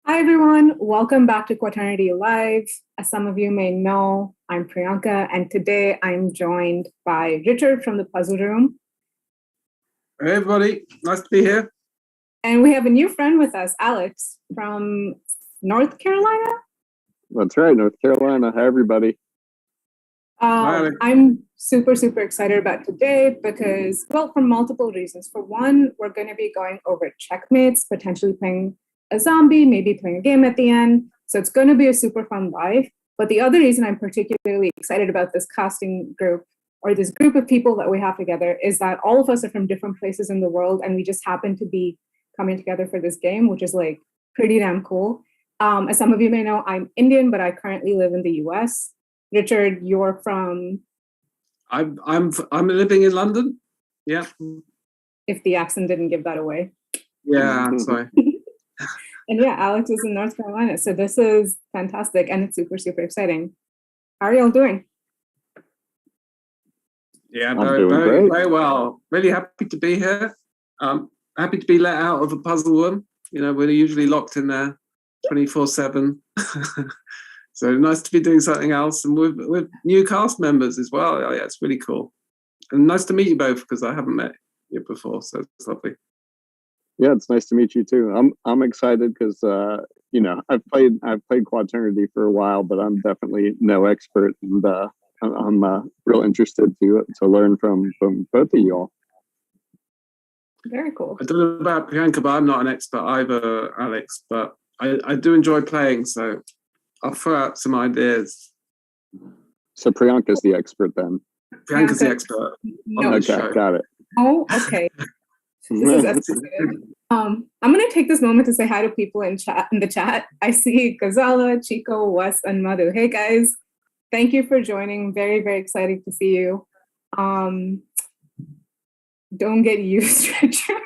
Hi, everyone. Welcome back to Quaternity Live. As some of you may know, I'm Priyanka, and today I'm joined by Richard from the Puzzle Room. Hey, everybody. Nice to be here. And we have a new friend with us, Alex from North Carolina. That's right, North Carolina. Hi, everybody. I'm super excited about today because, well, for multiple reasons. For one, we're going to be going over checkmates, potentially playing a zombie, maybe playing a game at the end. So it's going to be a super fun live. But the other reason I'm particularly excited about this casting group or this group of people that we have together is that all of us are from different places in the world and we just happen to be coming together for this game, which is like pretty damn cool. As some of you may know, I'm Indian, but I currently live in the US. Richard, you're from? I'm living in London. Yeah. If the accent didn't give that away. Yeah, sorry. And yeah, Alex is in North Carolina. So this is fantastic and it's super exciting. How are y'all doing? Yeah, very well. Really happy to be here. Happy to be let out of a puzzle room. You know, we're usually locked in there 24/7. So nice to be doing something else and with new cast members as well. Oh, yeah, it's really cool. And nice to meet you both because I haven't met you before, so it's lovely. Yeah, it's nice to meet you too. I'm excited because I've played Quaternity for a while, but I'm definitely no expert, and I'm real interested to learn from both of y'all. Very cool. I don't know about Priyanka, but I'm not an expert either, Alex. But I do enjoy playing, so I'll throw out some ideas. So Priyanka's the expert then. Priyanka's the expert. No. Okay, got it. Oh, okay. This is I'm going to take this moment to say hi to people in the chat. I see Gazala, Chico, Wes, and Madhu. Hey, guys. Thank you for joining. Very excited to see you. Don't get used, Richard.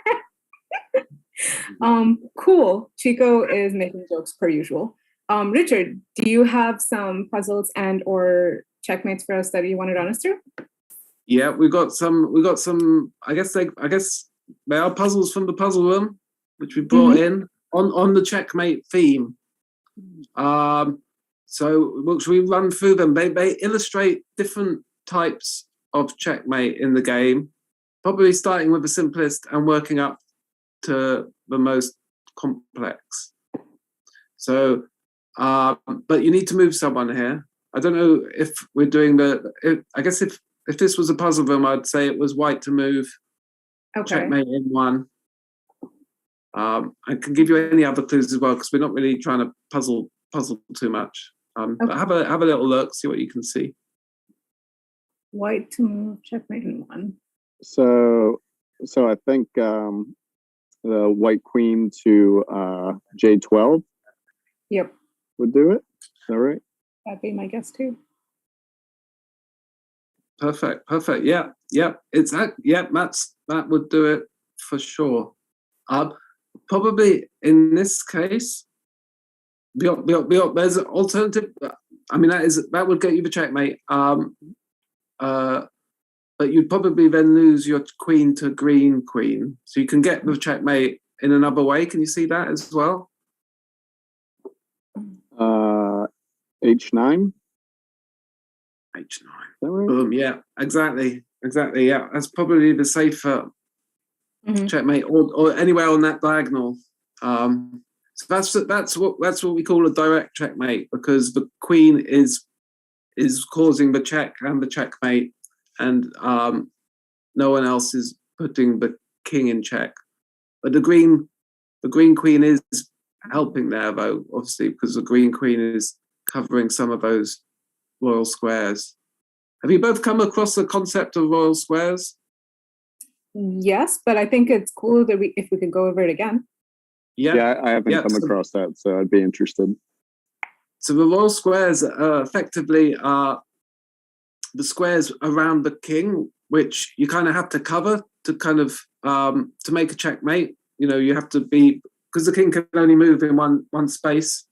Cool. Chico is making jokes per usual. Richard, do you have some puzzles and or checkmates for us that you want to run us through? Yeah, we got some. I guess they are puzzles from the puzzle room, which we brought in on the checkmate theme. So should we run through them? They illustrate different types of checkmate in the game, probably starting with the simplest and working up to the most complex. So, but you need to move someone here. I don't know if we're doing I guess if this was a puzzle room, I'd say it was white to move. Okay. Checkmate in one. I can give you any other clues as well because we're not really trying to puzzle too much. Okay. But have a little look, see what you can see. White to move, checkmate in one. So I think the white queen to J12. Yep. Would do it. Is that right? That'd be my guess too. Perfect. Yeah. It's that. Yeah, that would do it for sure. Probably in this case, there's an alternative. I mean, that would get you the checkmate. But you'd probably then lose your queen to green queen, so you can get the checkmate in another way. Can you see that as well? H9. H9. Right? Boom. Yeah. Exactly. Yeah. That's probably the safer checkmate, or anywhere on that diagonal. So that's what we call a direct checkmate because the queen is causing the check and the checkmate, and no one else is putting the king in check. But the green queen is helping there though, obviously, because the green queen is covering some of those royal squares. Have you both come across the concept of royal squares? Yes, but I think it's cool that if we could go over it again. Yeah, I haven't come across that, so I'd be interested. So the royal squares effectively are the squares around the king, which you kind of have to cover to kind of to make a checkmate. You know, you have to be, because the king can only move in one space.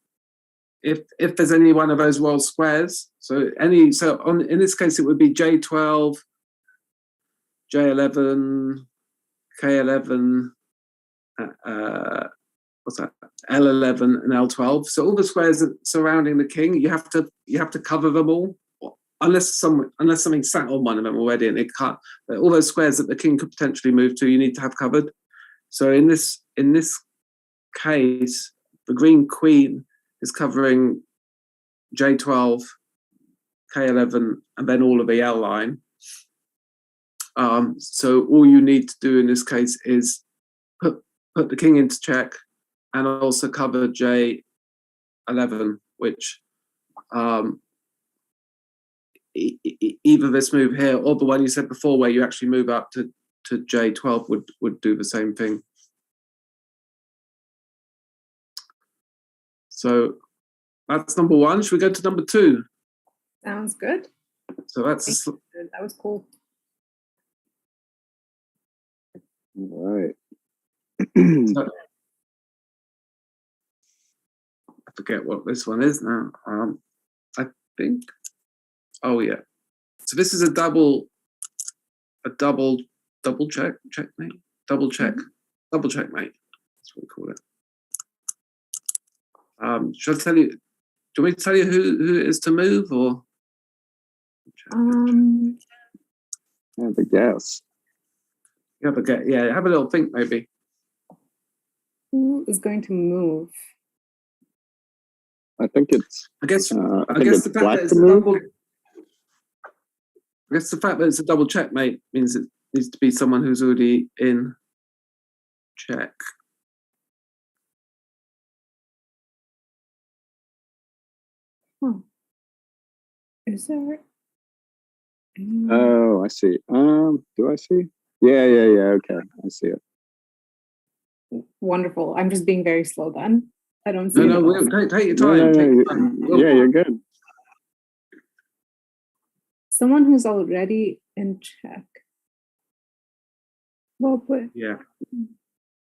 If there's any one of those royal squares, in this case it would be J12, J11, K11. what's that? L11 and L12. So all the squares surrounding the king, you have to cover them all, unless something sat on one of them already and it can't. But all those squares that the king could potentially move to, you need to have covered. So in this case, the green queen is covering J12, K11, and then all of the L line. So all you need to do in this case is put the king into check and also cover J11, which either this move here or the one you said before where you actually move up to J12 would do the same thing. So that's number one. Should we go to number two? Sounds good. So that's that was cool. All right. So, I forget what this one is now. I think. Oh yeah. So this is a double checkmate. Double checkmate. That's what we call it. Should I tell you? Do you want me to tell you who it is to move, or? I have a guess. Have a little think maybe. Who is going to move? I think it's. I guess the fact that it's a double. I guess the fact that it's a double checkmate means it needs to be someone who's already in check. Is there? Oh, I see. Do I see? Yeah. Okay, I see it. Wonderful. I'm just being very slow then. I don't see it. Take your time. Take your time. Yeah, you're good. Someone who's already in check. Well put. Yeah.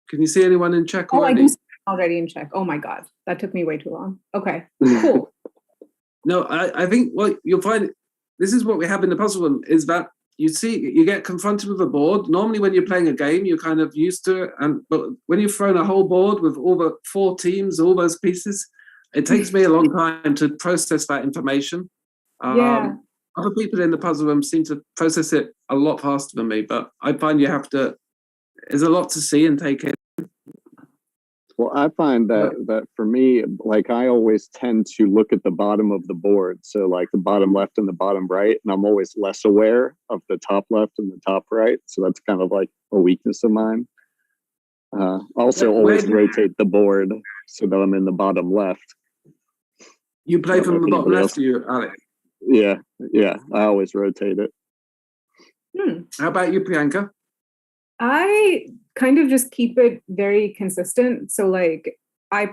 Can you see anyone in check already? I do see already in check. Oh my God. That took me way too long. Okay, cool. No, I think what you'll find, this is what we have in the puzzle room, is that you get confronted with a board. Normally when you're playing a game, you're kind of used to it. But when you've thrown a whole board with all the 4 teams, all those pieces, it takes me a long time to process that information. Yeah. Other people in the puzzle room seem to process it a lot faster than me, but I find there's a lot to see and take in. Well, I find that for me, like I always tend to look at the bottom of the board. So like the bottom left and the bottom right, and I'm always less aware of the top left and the top right. So that's kind of like a weakness of mine. Also always rotate the board so that I'm in the bottom left. You play from the bottom left, you, Alex? Yeah, I always rotate it. How about you, Priyanka? I kind of just keep it very consistent. So like I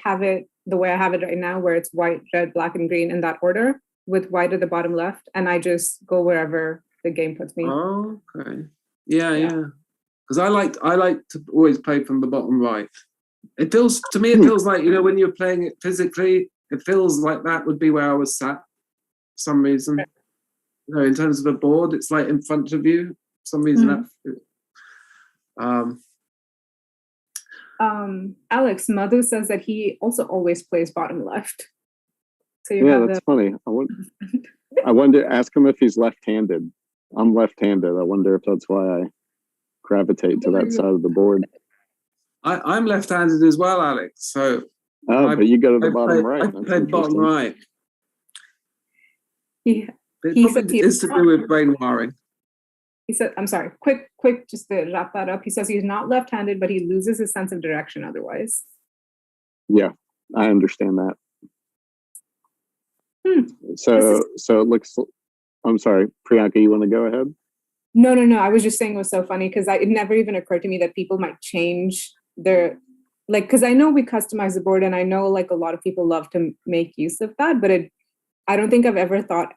have it the way I have it right now, where it's white, red, black, and green in that order, with white at the bottom left, and I just go wherever the game puts me. Oh, okay. Yeah. Because I like to always play from the bottom right. It feels like, when you're playing it physically, it feels like that would be where I was sat for some reason. Right. In terms of the board, it's like in front of you. For some reason Alex, Madhu says that he also always plays bottom left. So that's funny. I wonder, ask him if he's left-handed. I'm left-handed. I wonder if that's why I gravitate to that side of the board. I'm left-handed as well, Alex. So but you go to the bottom right. I play bottom right. Yeah. It probably is to do with brain wiring. He said, I'm sorry, quick, just to wrap that up. He says he's not left-handed, but he loses his sense of direction otherwise. Yeah, I understand that. So it looks, I'm sorry, Priyanka, you want to go ahead? No. I was just saying it was so funny because it never even occurred to me that people might change their, because I know we customize the board and I know like a lot of people love to make use of that, but I don't think I've ever thought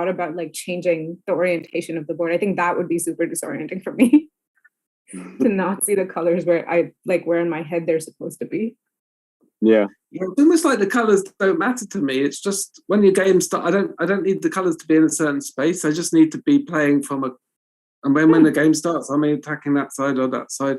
about like changing the orientation of the board. I think that would be super disorienting for me to not see the colors where in my head they're supposed to be. Yeah. It's almost like the colors don't matter to me. It's just when your game starts, I don't need the colors to be in a certain space. I just need to be playing from and when the game starts, I'm attacking that side or that side.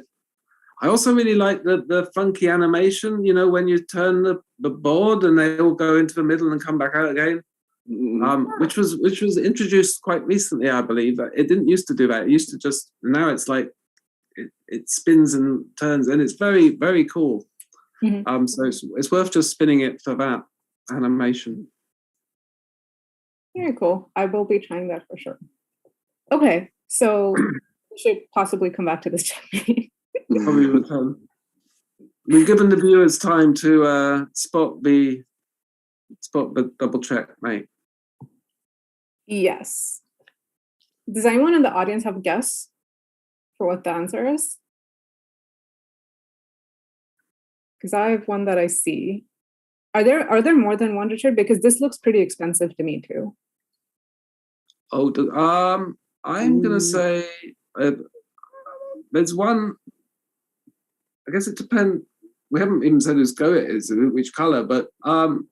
I also really like the funky animation, you know, when you turn the board and they all go into the middle and come back out again. Which was introduced quite recently, I believe. It didn't used to do that. It used to just, now it's like it spins and turns, and it's very, very cool. So it's worth just spinning it for that animation. Very cool. I will be trying that for sure. Okay, so we should possibly come back to this checkmate. Probably return. We've given the viewers time to spot the double checkmate. Yes. Does anyone in the audience have a guess for what the answer is? Because I have one that I see. Are there more than one, Richard? Because this looks pretty expensive to me too. Oh, I'm gonna say there's one. I guess it depends. We haven't even said whose go it is, which color, but no,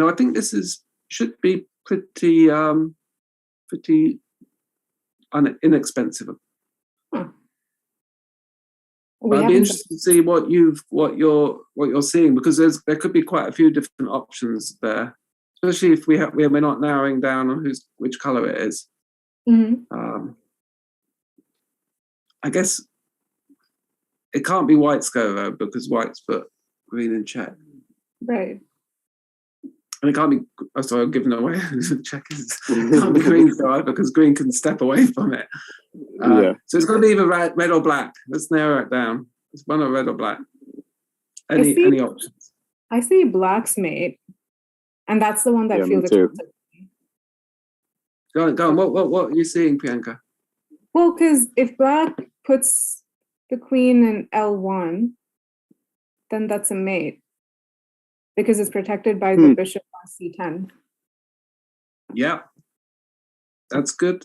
I think this should be pretty inexpensive. Huh. I'd be interested to see what you're seeing, because there could be quite a few different options there, especially if we're not narrowing down on which color it is. I guess it can't be white's go though, because white's put green in check. Right. And it can't be, oh, sorry, I'm giving away check. It can't be green either, because green can step away from it. So it's going to be either red or black. Let's narrow it down. It's one or red or black. Any options? I see black's mate, and that's the one that feels expensive. Go on. What are you seeing, Priyanka? Well, because if black puts the queen in L1, then that's a mate, because it's protected by the bishop on C10. Yeah, that's good.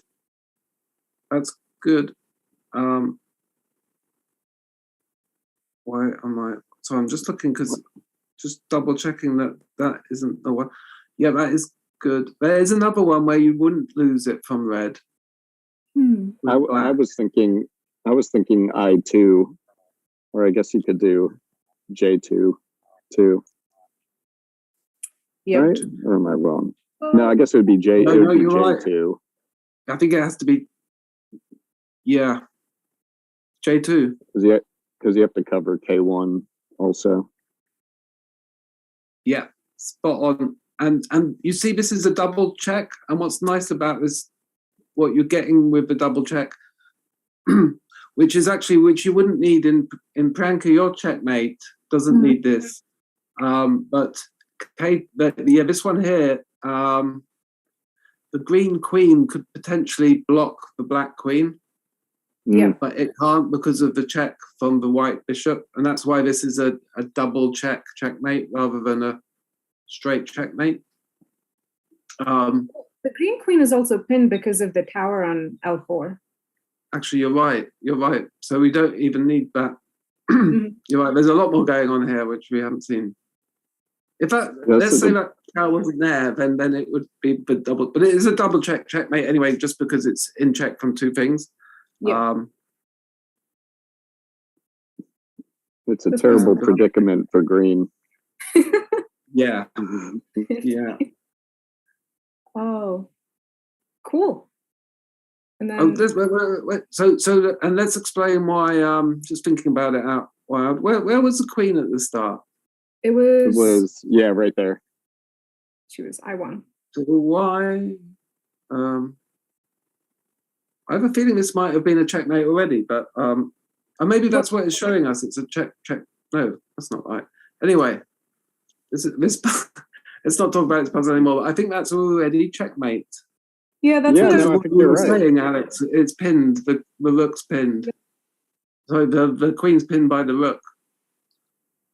That's good. Why am I? So I'm just looking, because just double checking that isn't the one. Yeah, that is good. There is another one where you wouldn't lose it from red. I was thinking I2, or I guess you could do J2 too. Yeah. Right? Or am I wrong? No, I guess it would be J. No, it would be you're J2. right. I think it has to be. Yeah. J2. Because you have to cover K1 also. Yeah, spot on. And you see, this is a double check. And what's nice about this, what you're getting with the double check, which you wouldn't need in Priyanka, your checkmate doesn't need this. But this one here, the green queen could potentially block the black queen. Yeah. But it can't, because of the check from the white bishop. And that's why this is a double checkmate rather than a straight checkmate. The green queen is also pinned because of the tower on L4. Actually, you're right. So we don't even need that. You're right. There's a lot more going on here, which we haven't seen. If let's say that tower wasn't there, then it would be the double. But it is a double checkmate anyway, just because it's in check from two things. Yeah. It's a terrible predicament for green. Yeah. Yeah. Oh, cool. And then so and let's explain why. Just thinking about it out loud. Where was the queen at the start? It was right there. She was I1. So why? I have a feeling this might have been a checkmate already, but and maybe that's what it's showing us. It's a check. No, that's not right. Anyway, this. Let's not talk about this puzzle anymore. But I think that's already checkmate. Yeah, that's what I think you're right. Saying, Alex. It's pinned. The rook's pinned. So the queen's pinned by the rook.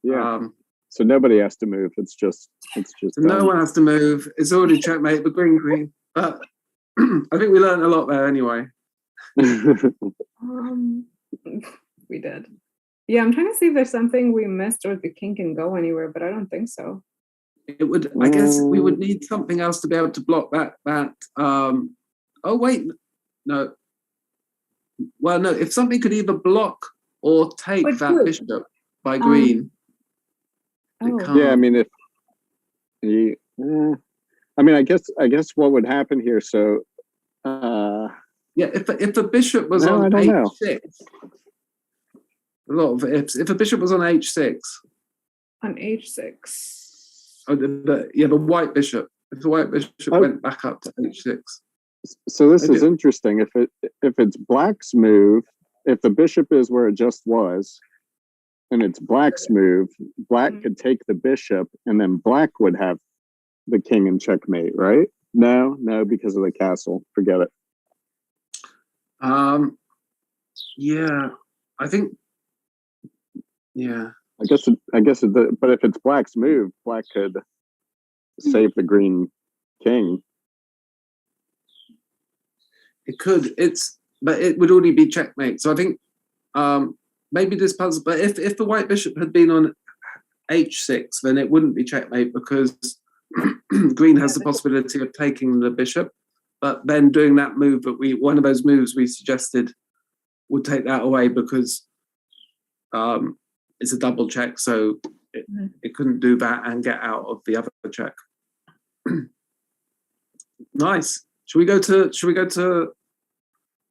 Yeah. So nobody has to move. It's just. No one has to move. It's already checkmate. The queen. But I think we learned a lot there anyway. We did. Yeah, I'm trying to see if there's something we missed, or if the king can go anywhere, but I don't think so. It would. I guess we would need something else to be able to block that. Oh wait, no. Well, no. If something could either block or take But that good. bishop by green. It Oh. can't. Yeah, I mean, if you, I mean, I guess what would happen here? So, Yeah, if the bishop was No, I on don't know. h6, a lot of ifs. If a bishop was on h6, On h6. oh, the white bishop. If the white bishop went back up to h6. So this Okay. is interesting. If it's black's move, if the bishop is where it just was, and it's black's move, black could take the bishop, and then black would have the king in checkmate, right? No, because of the castle. Forget it. Yeah, I think. Yeah, I guess but if it's black's move, black could save the green king. it could. But it would already be checkmate. So I think maybe this puzzle. But if the white bishop had been on h6, then it wouldn't be checkmate because green has the possibility of taking the bishop. But then doing that move one of those moves we suggested would take that away because it's a double check, so it couldn't do that and get out of the other check. Nice. Should we go to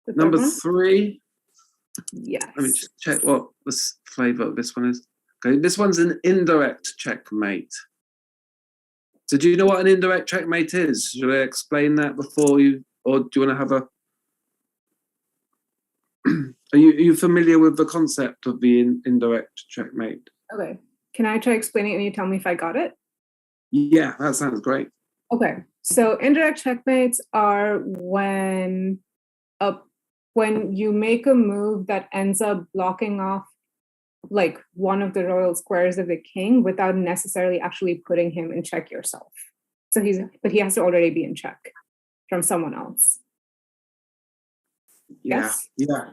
number 3? Yes. Let me just check what the flavor of this one is. Okay, this one's an indirect checkmate. So do you know what an indirect checkmate is? Should I explain that before you, or do you want to have a... Are you familiar with the concept of the indirect checkmate? Okay. Can I try explaining it and you tell me if I got it? Yeah, that sounds great. Okay. So indirect checkmates are when you make a move that ends up blocking off like one of the royal squares of the king without necessarily actually putting him in check yourself. So he has to already be in check from someone else. Yeah, Yes? yeah.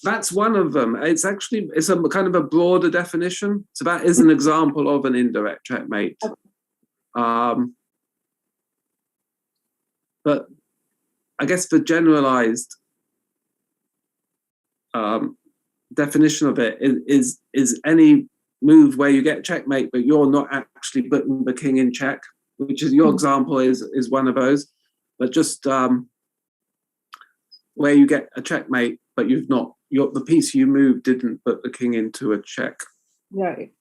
That's one of them. It's a kind of a broader definition. So that is an example of an indirect checkmate. But I guess the generalized definition of it is any move where you get checkmate, but you're not actually putting the king in check, which is your example is one of those. But just where you get a checkmate, but you've not, the piece you moved didn't put the king into a check. Right.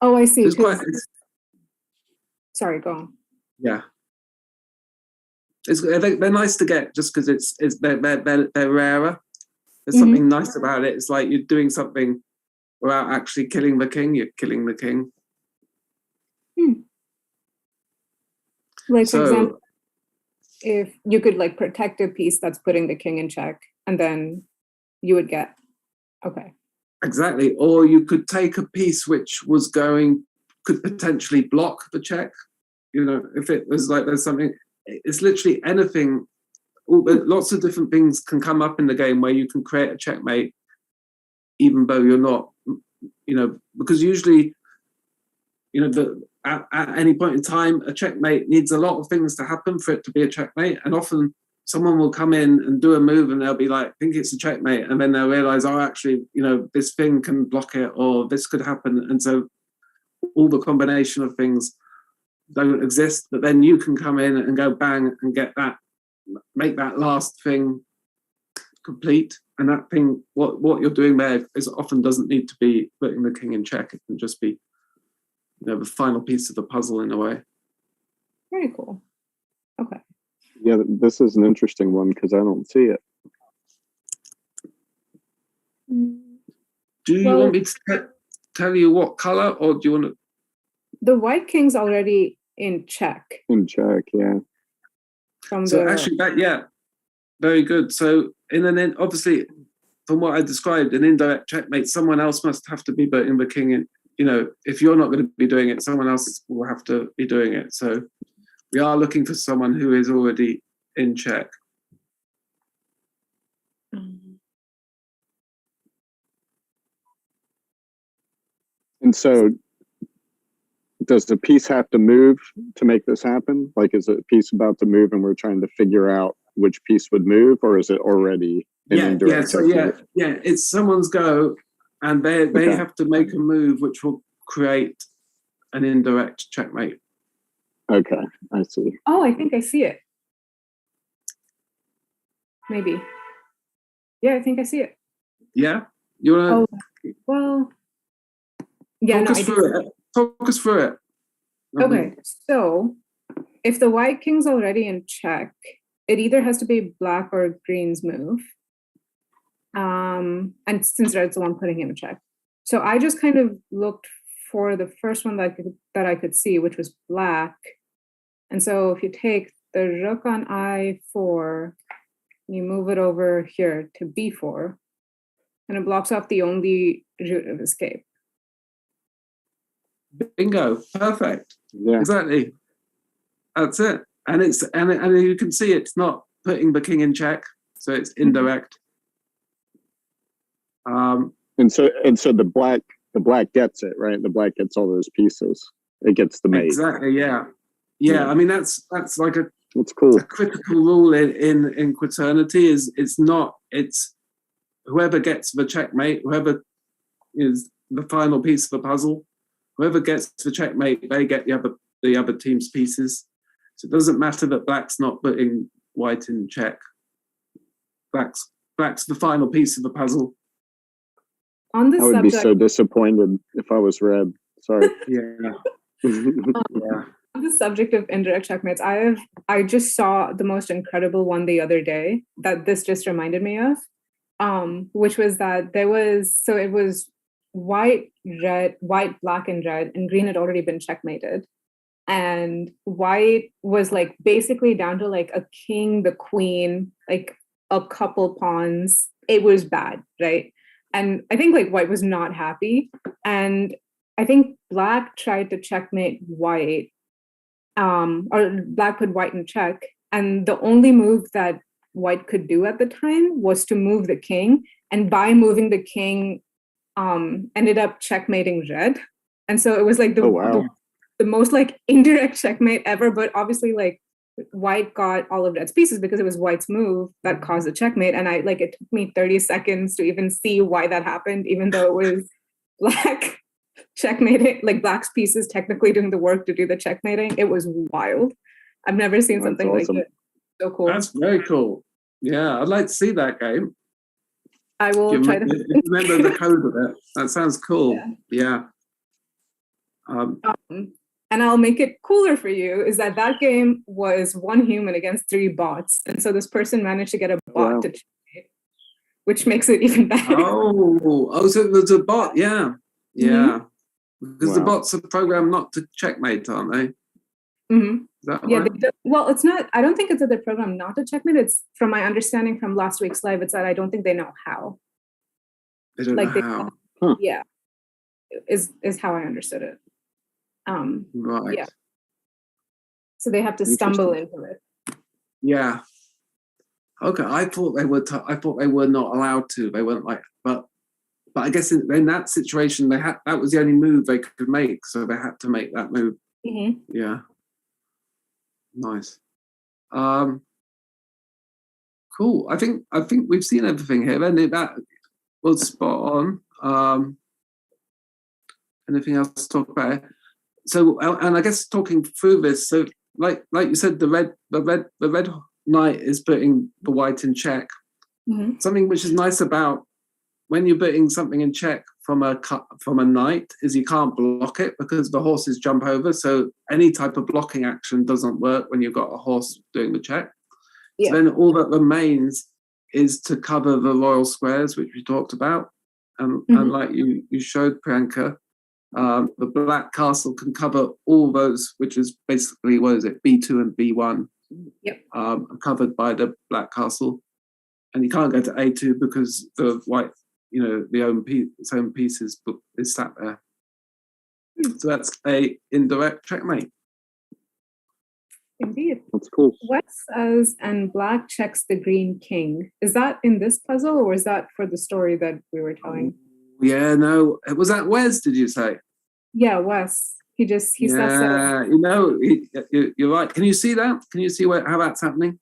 I see. Sorry, go on. Yeah. They're nice to get just because they're rarer. There's something nice about it. It's like you're doing something without actually killing the king. You're killing the king. Like, for example, if you could like protect a piece that's putting the king in check, and then you would get, okay. Exactly. Or you could take a piece which could potentially block the check. You know, if it was like there's something, it's literally anything. Lots of different things can come up in the game where you can create a checkmate, even though you're not, because usually, at any point in time, a checkmate needs a lot of things to happen for it to be a checkmate. And often someone will come in and do a move and they'll be like, I think it's a checkmate. And then they'll realize, oh, actually, this thing can block it or this could happen. And so all the combination of things don't exist, but then you can come in and go bang and get that, make that last thing complete. And that thing, what you're doing there is often doesn't need to be putting the king in check. It can just be, the final piece of the puzzle in a way. Very cool. Okay. Yeah, this is an interesting one because I don't see it. Do you want me to tell you what color, or do you want to? The white king's already in check. In check, yeah. Actually, very good. So obviously, from what I described, an indirect checkmate, someone else must have to be putting the king in. If you're not going to be doing it, someone else will have to be doing it. So we are looking for someone who is already in check. And so does the piece have to move to make this happen? Like, is a piece about to move and we're trying to figure out which piece would move, or is it already indirect checkmate. It's someone's go, and they have to make a move which will create an indirect checkmate. Okay, I see. Oh, I think I see it. Maybe. Yeah, I think I see it. Yeah, you want to? Oh, well. Yeah, talk us through it. Talk us through it. Okay, so if the white king's already in check, it either has to be black or green's move. And since red's the one putting him in check. So I just kind of looked for the first one that I could see, which was black. And so if you take the rook on I4, you move it over here to B4, and it blocks off the only route of escape. Bingo! Perfect. Yeah, exactly. That's it. And and you can see it's not putting the king in check, so it's indirect. and so the black gets it, right? The black gets all those pieces. It gets the mate. Exactly. Yeah. I mean, that's like that's cool. A critical rule in Quaternity is it's whoever gets the checkmate, whoever is the final piece of the puzzle, whoever gets the checkmate, they get the other team's pieces. So it doesn't matter that black's not putting white in check. Black's the final piece of the puzzle. On this I would subject, be so disappointed if I was red. Sorry. Yeah. On the subject of indirect checkmates, I just saw the most incredible one the other day that this just reminded me of, which was that it was white, black, and red, and green had already been checkmated. And white was like basically down to like a king, the queen, like a couple pawns. It was bad, right? And I think like white was not happy. And I think black tried to checkmate white, or black put white in check. And the only move that white could do at the time was to move the king. And by moving the king, ended up checkmating red. And so it was like the most like indirect checkmate ever. But obviously like white got all of red's pieces because it was white's move that caused the checkmate. And it took me 30 seconds to even see why that happened, even though it was black checkmating, like black's pieces technically doing the work to do the checkmating. It was wild. I've never seen something awesome. Like it. So cool. That's very cool. Yeah, I'd like to see that game. I will try to remember the code of it. That sounds cool. Yeah. And I'll make it cooler for you is that game was one human against 3 bots. And so this person managed to get a bot to checkmate, which makes it even better. So there's a bot. Yeah. Because the bots are programmed not to checkmate, aren't they? Mm-hmm. Is that right? Well, it's not. I don't think it's that they're programmed not to checkmate. It's from my understanding from last week's live. It's that I don't think they know how. They don't know how. Yeah, is how I understood it. Right. Yeah. So they have to stumble into it. Yeah. Okay. I thought they were not allowed to. They weren't like, but I guess in that situation, that was the only move they could make, so they had to make that move. Mm-hmm. Yeah. Nice. Cool. I think we've seen everything here. Then that was spot on. Anything else to talk about? So, and I guess talking through this, so like you said, the red knight is putting the white in check. Mm-hmm. Something which is nice about when you're putting something in check from a knight is you can't block it because the horses jump over. So any type of blocking action doesn't work when you've got a horse doing the check. Yeah. So then all that remains is to cover the royal squares, which we talked about, and like you showed, Priyanka. The black castle can cover all those, which is basically, what is it, B2 and B1, covered by the black castle. And you can't go to A2 because the white, its own piece is sat there. So that's a indirect checkmate. Indeed. That's cool. White says, and black checks the green king. Is that in this puzzle or is that for the story that we were telling? Yeah, no. Was that Wes, did you say? Yeah, Wes. He says. Yeah, you're right. Can you see that? Can you see how that's happening?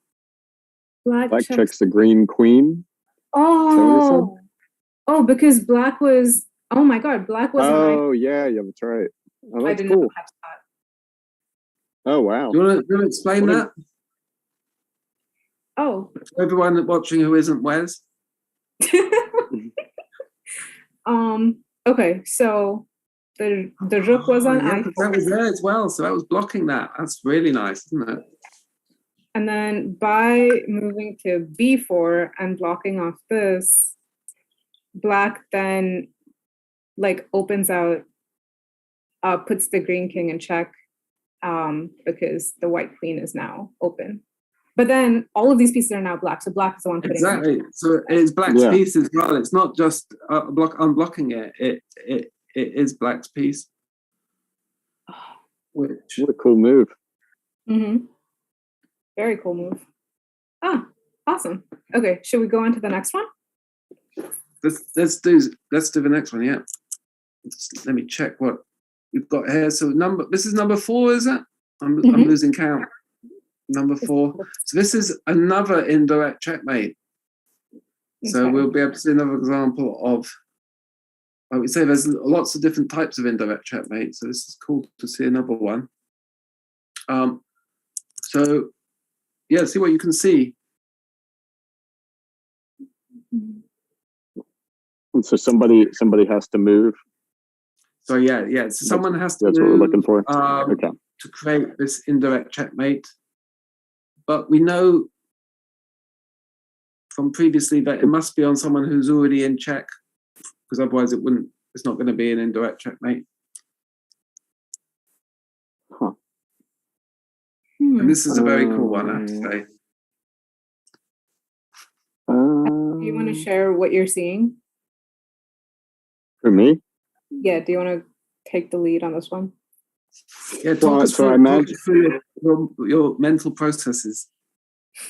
Black checks the green queen. Oh, because black was, oh my God, black was an Oh, yeah, that's right. Oh, I that's did cool. not catch Oh, wow. Do you want to explain that? that. For everyone watching who isn't Wes? Okay, so the rook was on yeah, 'cause that was I4, there as well. So that was blocking that. That's really nice, isn't it? and then by moving to b4 and blocking off this, black then like opens out, puts the green king in check, because the white queen is now open. But then all of these pieces are now black, so black is the one putting Exactly. So it's black's Yeah. piece as well. It's not just unblocking it. It is black's piece. Which What a cool move. Mm-hmm. Very cool move. Ah, awesome. Okay, should we go on to the next one? let's do the next one. Yeah. Let me check what we've got here. So this is number 4, is it? I'm losing count. Number 4. So this is another indirect checkmate. So we'll be able to see another example of, I would say there's lots of different types of indirect checkmate. So this is cool to see another one. So yeah, see what you can see. And so somebody has to move. So yeah. So someone has to That's move, what we're looking for. Okay. to create this indirect checkmate. But we know from previously that it must be on someone who's already in check, because otherwise it's not going to be an indirect checkmate. Huh. And this is a very cool one, I have to say. Do you want to share what you're seeing? For me? Yeah, do you want to take the lead on this one? Yeah, talk us through your mental processes.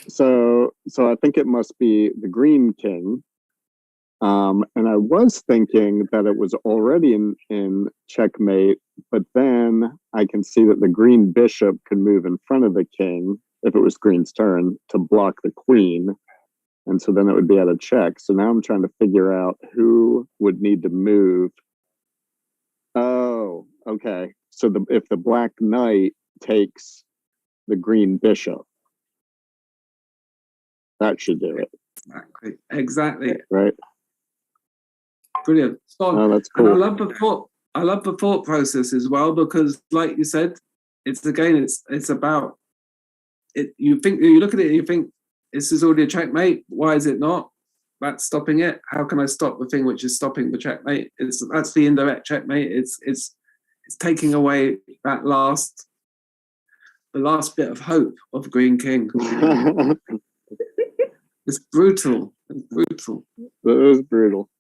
So I think it must be the green king. And I was thinking that it was already in checkmate, but then I can see that the green bishop could move in front of the king if it was green's turn to block the queen. And so then it would be out of check. So now I'm trying to figure out who would need to move. Oh, okay. So if the black knight takes the green bishop, that should do it. Exactly. Right. Brilliant. Oh, that's cool. And I love the thought process as well, because like you said, it's about it. You look at it and you think, this is already a checkmate. Why is it not? That's stopping it. How can I stop the thing which is stopping the checkmate? That's the indirect checkmate. It's taking away the last bit of hope of green king. It's brutal. It's brutal. That was brutal.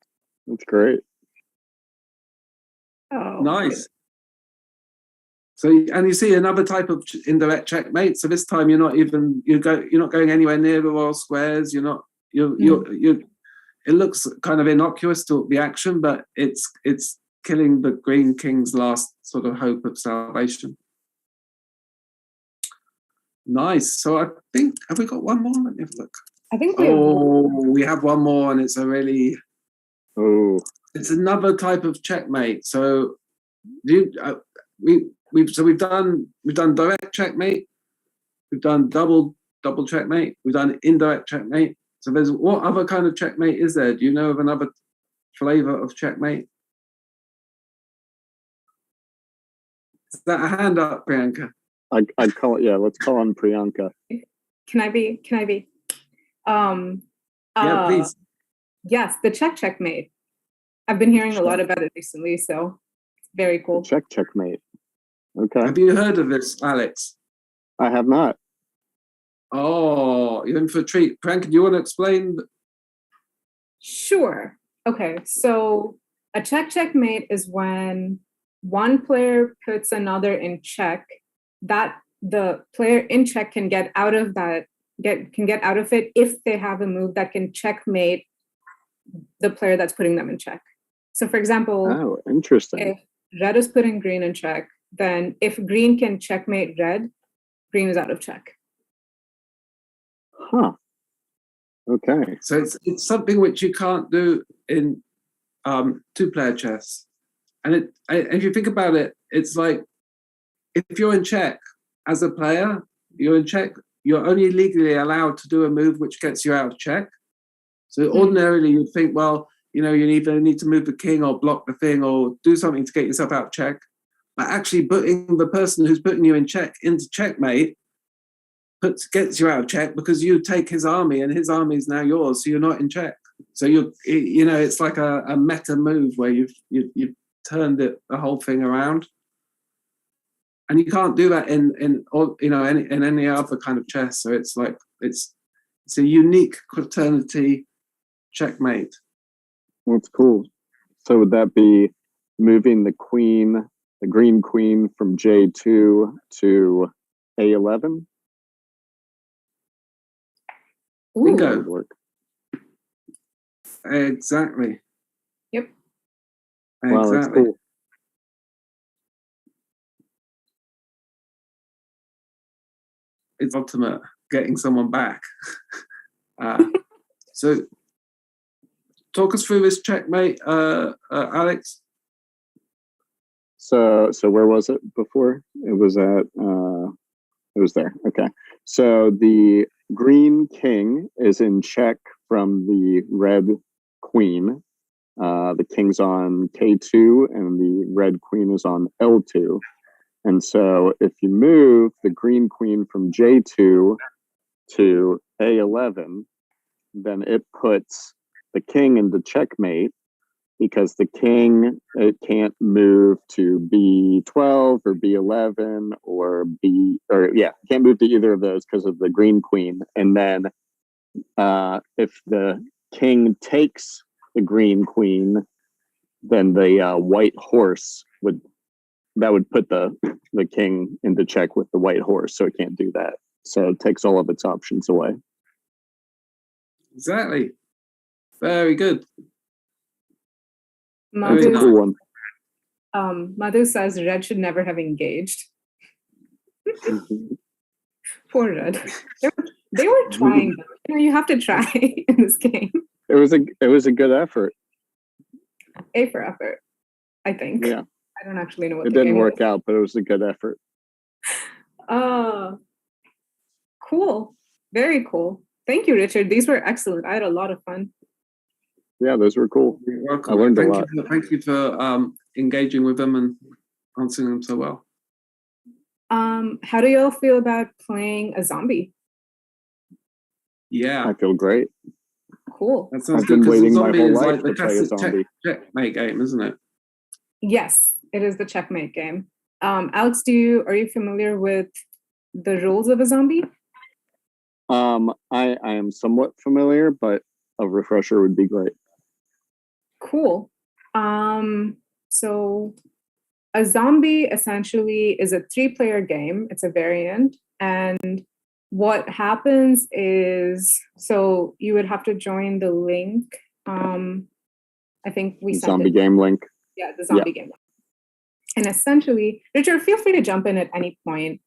That's great. Oh, nice. So, and you see another type of indirect checkmate. So this time you're not going anywhere near the royal squares. It looks kind of innocuous to the action, but it's killing the green king's last sort of hope of salvation. Nice. So I think, have we got one more? Let me have a look. I think we have one more, and it's it's another type of checkmate. So we've done direct checkmate, we've done double checkmate, we've done indirect checkmate. So what other kind of checkmate is there? Do you know of another flavor of checkmate? Is that a hand up, Priyanka? I'd call it, yeah, let's call on Priyanka. Can I be? Yeah, please. Yes, the checkmate. I've been hearing a lot about it recently, so very cool. Checkmate. Okay. Have you heard of this, Alex? I have not. Oh, you're in for a treat. Priyanka, do you want to explain? Sure. Okay, so a checkmate is when one player puts another in check, that the player in check can get out of that, can get out of it if they have a move that can checkmate the player that's putting them in check. So for example, interesting. If red is putting green in check, then if green can checkmate red, green is out of check. Huh. Okay. So it's something which you can't do in two-player chess. And if you think about it, it's like if you're in check as a player, you're in check, you're only legally allowed to do a move which gets you out of check. So ordinarily you'd think, well, you either need to move the king or block the thing or do something to get yourself out of check. But actually putting the person who's putting you in check into checkmate gets you out of check because you take his army and his army is now yours, so you're not in check. So it's like a meta move where you've turned the whole thing around, and you can't do that in any other kind of chess. So it's like it's a unique Quaternity checkmate. That's cool. So would that be moving the green queen from J2 to A11? Bingo. That would work. Exactly. Yep. Wow, Exactly. that's cool. It's ultimate getting someone back. So talk us through this checkmate, Alex. So where was it before? It was there. Okay. So the green king is in check from the red queen. The king's on K2 and the red queen is on L2. And so if you move the green queen from J2 to A11, then it puts the king into checkmate because the king, it can't move to B12 or B11 can't move to either of those because of the green queen. And then if the king takes the green queen, then the white horse would put the king into check with the white horse, so it can't do that. So it takes all of its options away. Exactly. Very good. That's a cool one. Madhu says red should never have engaged. Poor red. They were trying. You have to try in this game. It was a good effort. A for effort, I think. Yeah. I don't actually know what it didn't work out, but it was a good effort. Cool. Very cool. Thank you, Richard. These were excellent. I had a lot of fun. Yeah, those were cool. You're welcome. I learned a lot. Thank you for engaging with them and answering them so well. How do you all feel about playing a zombie? Yeah, I feel great. Cool. that sounds I've good. been Because waiting my zombie whole is life like the to play a classic zombie. checkmate game, isn't it? Yes, it is the checkmate game. Alex, are you familiar with the rules of a zombie? I am somewhat familiar, but a refresher would be great. Cool. So a zombie essentially is a 3-player game. It's a variant. And what happens is, so you would have to join the link. I think we sent Zombie it. game link. Yeah, the zombie game. And essentially, Richard, feel free to jump in at any point.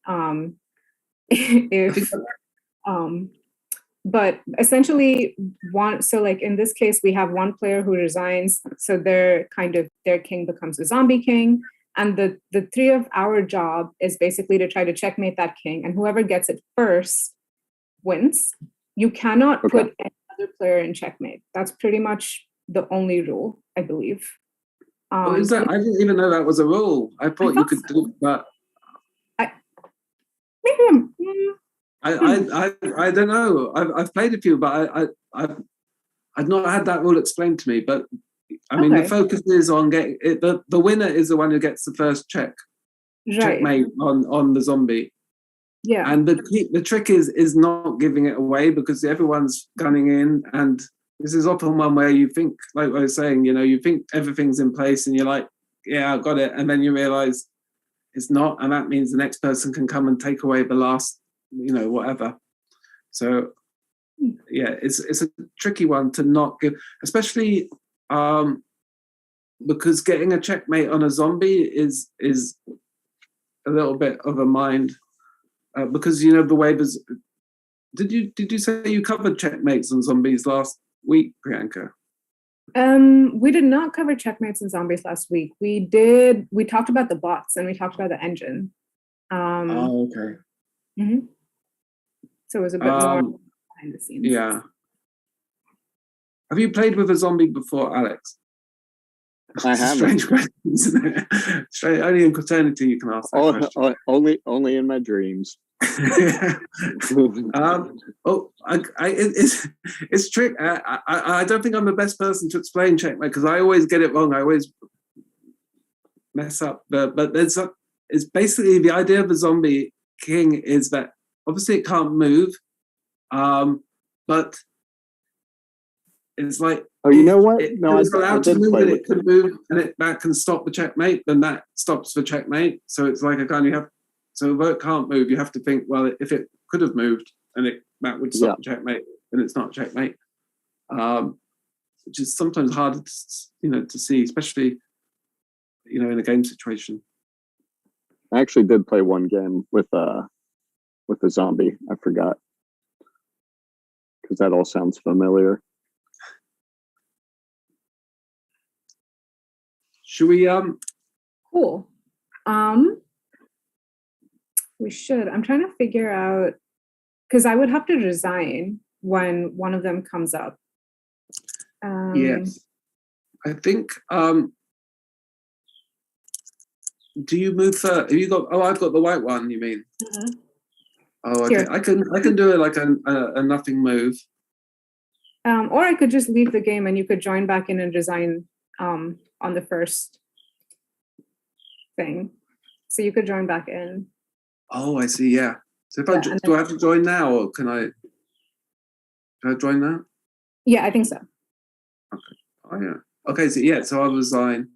But essentially, like in this case, we have one player who resigns, so their king becomes a zombie king, and the 3 of our job is basically to try to checkmate that king, and whoever gets it first wins. You cannot put any other player in checkmate. That's pretty much the only rule, I believe. Is that? I didn't even know that was a rule. I thought you could do that. Maybe I don't know. I've played a few, but I've not had that rule explained to me. But I mean, the focus is on getting it. The winner is the one who gets the first checkmate on the zombie. Yeah. And the trick is not giving it away because everyone's gunning in, and this is often one where you think, like I was saying, you think everything's in place, and you're like, yeah, I got it, and then you realize it's not, and that means the next person can come and take away the last, whatever. So yeah, it's a tricky one to not give, especially because getting a checkmate on a zombie is a little bit of a mind, because the way Did you say you covered checkmates on zombies last week, Priyanka? We did not cover checkmates and zombies last week. We talked about the bots and we talked about the engine. Okay. Mm-hmm. So it was a bit more behind the scenes. Yeah. Have you played with a zombie before, Alex? I haven't. Strange question, isn't it? Strange. Only in Quaternity you can ask that question. Only in my dreams. It's trick. I don't think I'm the best person to explain checkmate because I always get it wrong. I always mess up. But it's basically the idea of a zombie king is that obviously it can't move, but it's like you know what? It's allowed to move and it can move and that can stop the checkmate. Then that stops the checkmate. So it's like you have. So although it can't move, you have to think, well, if it could have moved and that would stop the checkmate, then it's not a checkmate. Which is sometimes harder to see, especially in a game situation. I actually did play one game with a zombie. I forgot because that all sounds familiar. Should we Cool. We should. I'm trying to figure out because I would have to resign when one of them comes up. Yes. I think do you move first? Have you got I've got the white one, you mean? Mm-hmm. Oh, okay. Here. I can do it like a nothing move. Or I could just leave the game and you could join back in and resign on the first thing. So you could join back in. Oh, I see. Yeah. So if do I have to join now, or can I join now? Yeah, I think so. Okay. Oh yeah. Okay. So I'll resign.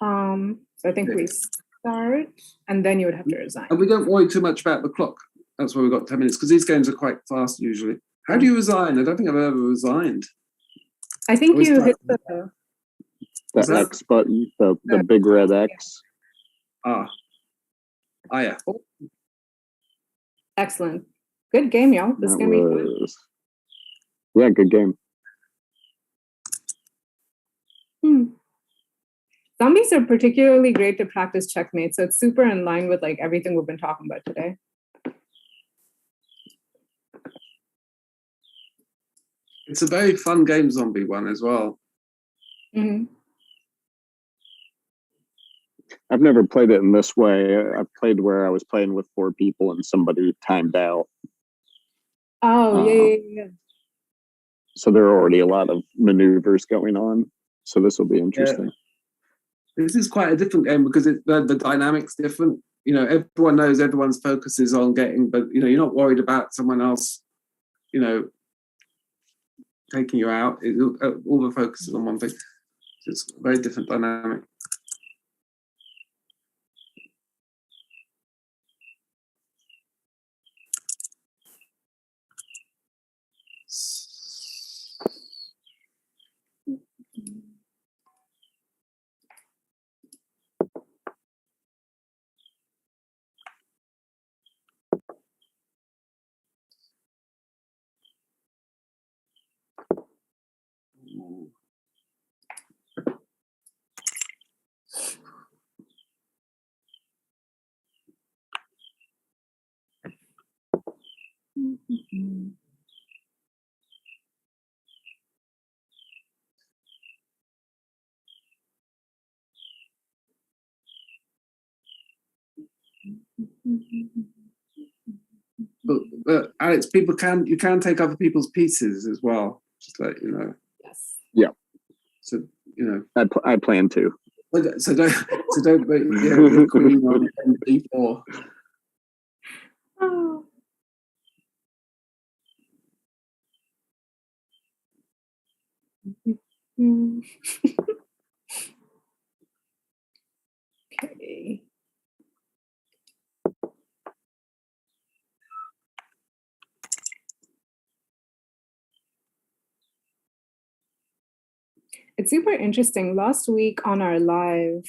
So I think we start, and then you would have to resign. And we don't worry too much about the clock. That's why we've got 10 minutes because these games are quite fast usually. How do you resign? I don't think I've ever resigned. I think you hit the X button, the big red X. Yeah. Excellent. Good game, y'all. This is going to be fun. Yeah, good game. Zombies are particularly great to practice checkmate, so it's super in line with like everything we've been talking about today. It's a very fun game, zombie one as well. Mm-hmm. I've never played it in this way. I've played where I was playing with 4 people and somebody timed out. Oh, yeah. So there are already a lot of maneuvers going on. So this will be interesting. Yeah. This is quite a different game because the dynamic's different. Everyone knows everyone's focus is on getting, but you're not worried about someone else, taking you out. All the focus is on one thing. So it's a very different dynamic. But Alex, you can take other people's pieces as well. Just like Yes. Yeah. So I plan to. So don't put the queen on d4. Oh. Okay. It's super interesting. Last week on our live,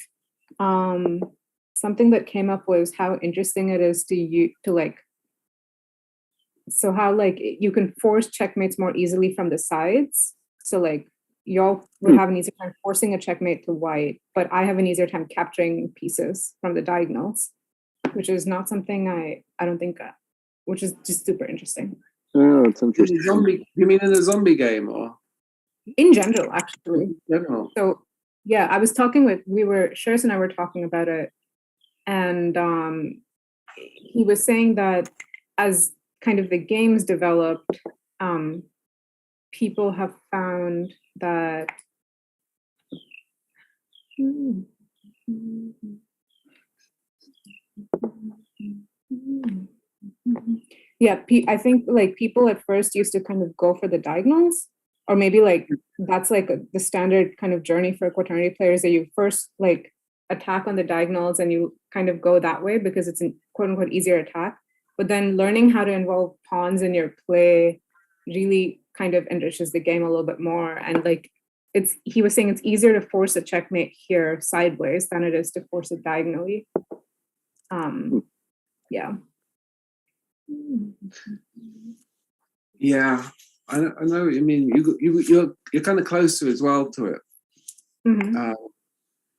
something that came up was how interesting it is to like so how like you can force checkmates more easily from the sides. So like y'all would have an easier time forcing a checkmate to white, but I have an easier time capturing pieces from the diagonals, which is not something I don't think, which is just super interesting. Oh, it's interesting. You mean in a zombie game or? In general, actually. In general. So yeah, I was talking with, Sherris and I were talking about it, and he was saying that as kind of the games developed, people have found that yeah, I think like people at first used to kind of go for the diagonals, or maybe like that's like the standard kind of journey for Quaternity players, that you first like attack on the diagonals and you kind of go that way because it's a quote unquote easier attack. But then learning how to involve pawns in your play really kind of enriches the game a little bit more. And like he was saying it's easier to force a checkmate here sideways than it is to force it diagonally. Yeah. Yeah, I know what you mean. You're kind of closer as well to it. Mm-hmm.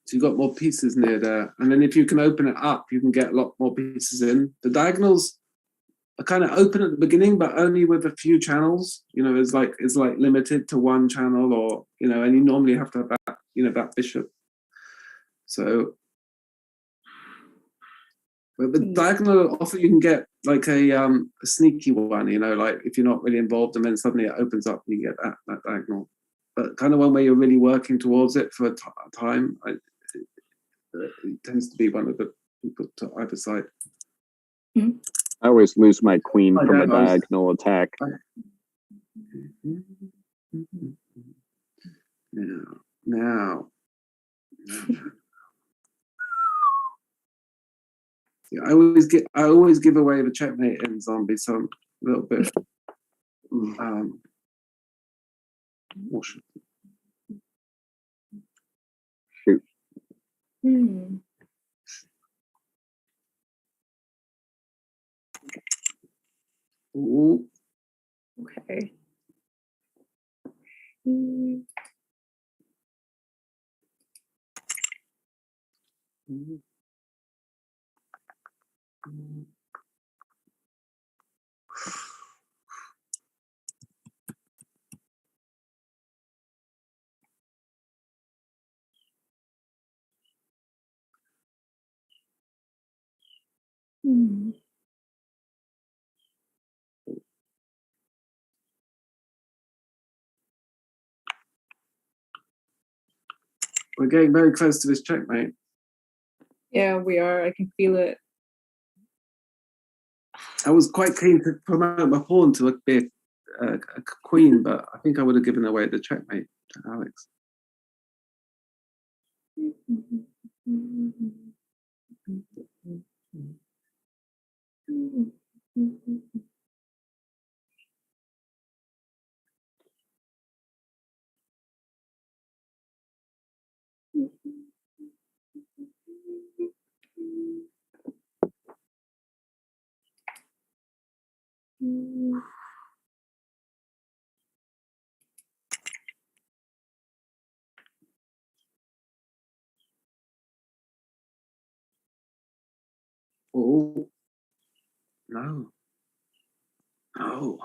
So you've got more pieces near there, and then if you can open it up, you can get a lot more pieces in. The diagonals are kind of open at the beginning, but only with a few channels. You know, it's like limited to one channel, or you know, and you normally have to have that, you know, that bishop. So, but the diagonal often you can get like a sneaky one. You know, like if you're not really involved, and then suddenly it opens up and you get that diagonal. But kind of one where you're really working towards it for a time. It tends to be one of the people to either side. Mm-hmm. I always lose my queen from a diagonal attack. Now. Yeah, I always give away the checkmate in zombie, so I'm a little bit cautious. Shoot. Ooh. Okay. We're getting very close to this checkmate. Yeah, we are. I can feel it. I was quite keen to promote my pawn to be a queen, but I think I would have given away the checkmate to Alex. Oh, no. No.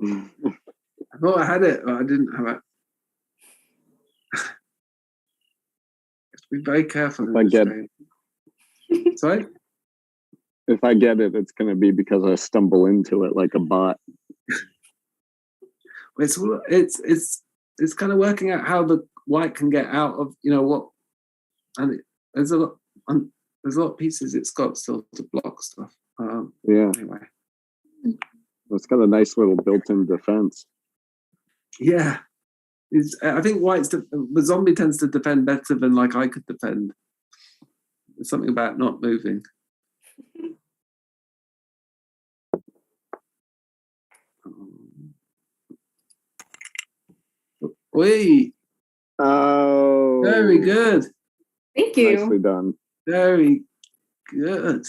I thought I had it, but I didn't have it. Be very careful. If I get it. Sorry? If I get it, it's going to be because I stumble into it like a bot. It's kind of working out how the white can get out of, you know what, and there's a lot of pieces it's got still to block stuff. Yeah. Anyway, it's got a nice little built-in defense. Yeah. I think the zombie tends to defend better than like I could defend. There's something about not moving. Wait. Oh. Very good. Thank you. Nicely done. Very good.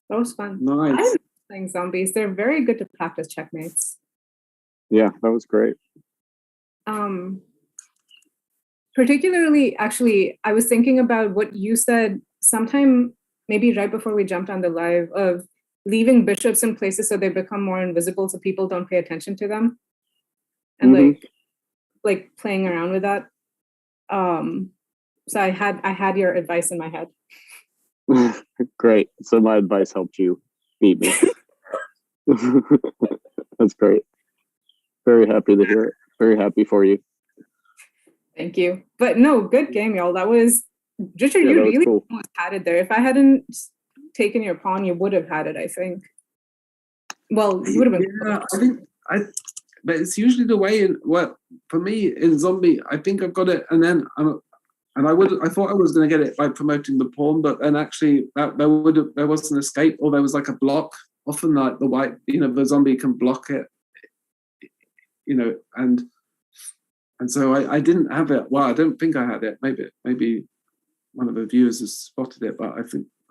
That was fun. Nice. playing zombies. They're very good to practice checkmates. Yeah, that was great. Particularly, actually, I was thinking about what you said sometime, maybe right before we jumped on the live, of leaving bishops in places so they become more invisible so people don't pay attention to them. And like playing around with that. So I had your advice in my head. Great. So my advice helped you beat me. That's great. Very happy to hear it. Very happy for you. Thank you. But no, good game, y'all. That was Richard, you really cool. almost had it there. If I hadn't taken your pawn, you would have had it, I think. Well, you would have been. Yeah, but it's usually the way for me in zombie, I think I've got it, and then I thought I was going to get it by promoting the pawn, but then actually there was an escape, or there was like a block. Often, like the white, the zombie can block it, and so I didn't have it. Well, I don't think I had it. Maybe one of the viewers has spotted it, but I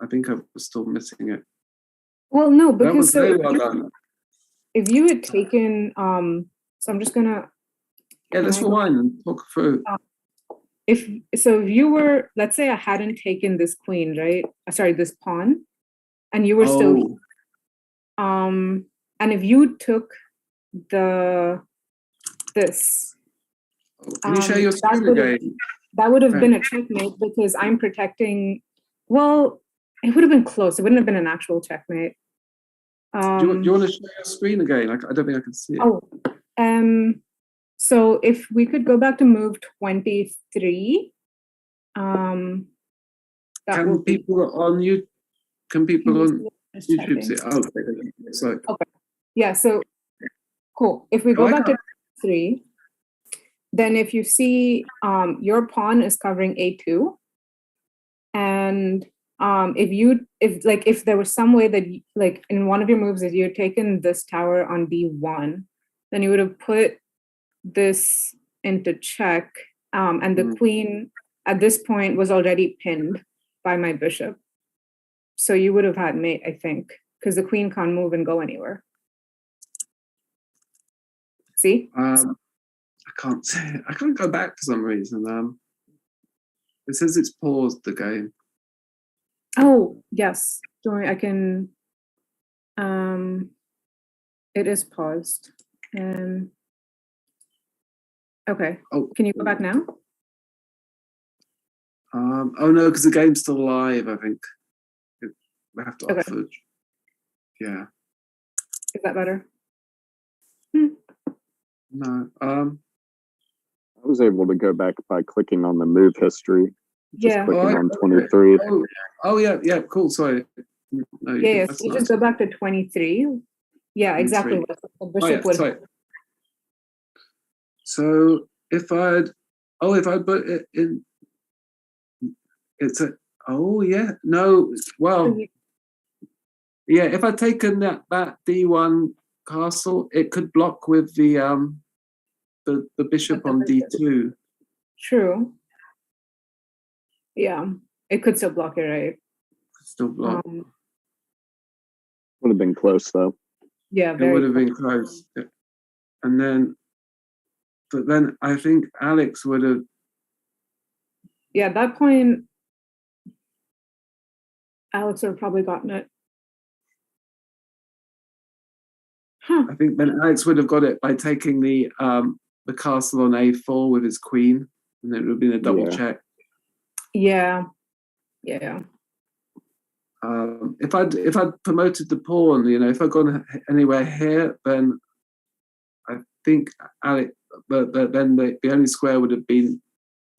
think I was still missing it. Well, no, because that was very well done. If you had taken, so I'm just gonna. Yeah, let's rewind and talk through. If you were, let's say I hadn't taken this queen, right? Sorry, this pawn, and you were still, and if you took this, can you share your screen again? That would have been a checkmate because I'm protecting. Well, it would have been close. It wouldn't have been an actual checkmate. Do you want to share your screen again? I don't think I can see it. Oh, so if we could go back to move 23, can people on YouTube see? Oh, okay. Yeah. So cool. If we go back to 3, then if you see, your pawn is covering A2, and if there was some way that like in one of your moves that you had taken this tower on B1, then you would have put this into check, and the queen at this point was already pinned by my bishop, so you would have had mate, I think, because the queen can't move and go anywhere. See? I can't see it. I can't go back for some reason. It says it's paused the game. Oh yes, I can. It is paused. Okay. Oh, can you go back now? Oh no, because the game's still live. I think we have to offer. Yeah. Is that better? No. I was able to go back by clicking on the move history. Just clicking on 23. Yeah, cool. Sorry. No, you just go back to 23. Yeah, exactly. The bishop would. So if I put it in, it's a. Oh yeah, no. Well, yeah. If I'd taken that D1 castle, it could block with the bishop on D2. True. Yeah, it could still block it, right? Still block. Would have been close though. Yeah, it would have been close. And then, but then I think Alex would have. Yeah, at that point, Alex would have probably gotten it. I think then Alex would have got it by taking the castle on A4 with his queen, and then it would have been a double check. Yeah. If I'd promoted the pawn, if I'd gone anywhere here, then I think Alex, but then the only square would have been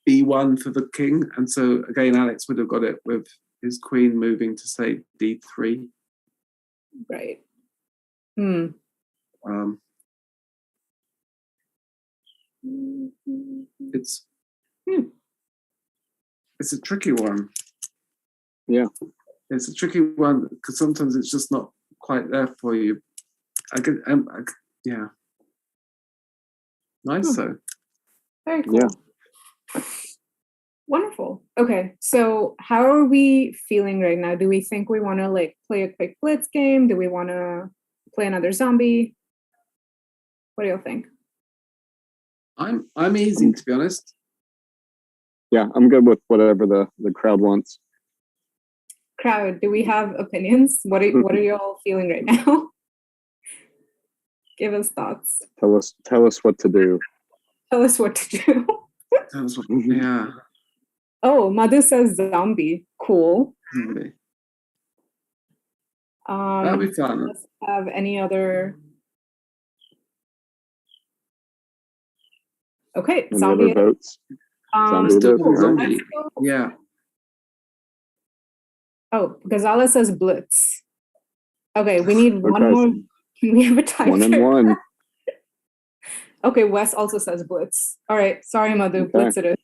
B1 for the king, and so again Alex would have got it with his queen moving to say D3. Right. It's a tricky one. Yeah. It's a tricky one because sometimes it's just not quite there for you. Yeah. Nice though. Very cool. Wonderful. Okay, so how are we feeling right now? Do we think we want to like play a quick blitz game? Do we want to play another zombie? What do you think? I'm easy, to be honest. Yeah, I'm good with whatever the crowd wants. Crowd, do we have opinions? What are you all feeling right now? Give us thoughts. Tell us what to do. Tell us what to do. Yeah. Oh, Madhu says zombie. Cool. That'll be fun. Let's have any other. Okay, Any zombie. other votes? Zombie. Yeah. Oh, Ghazala says blitz. Okay, we need one more. Can we have a tie? 1-1. Okay, Wes also says blitz. All right, sorry, Madhu. Okay. Blitz it is.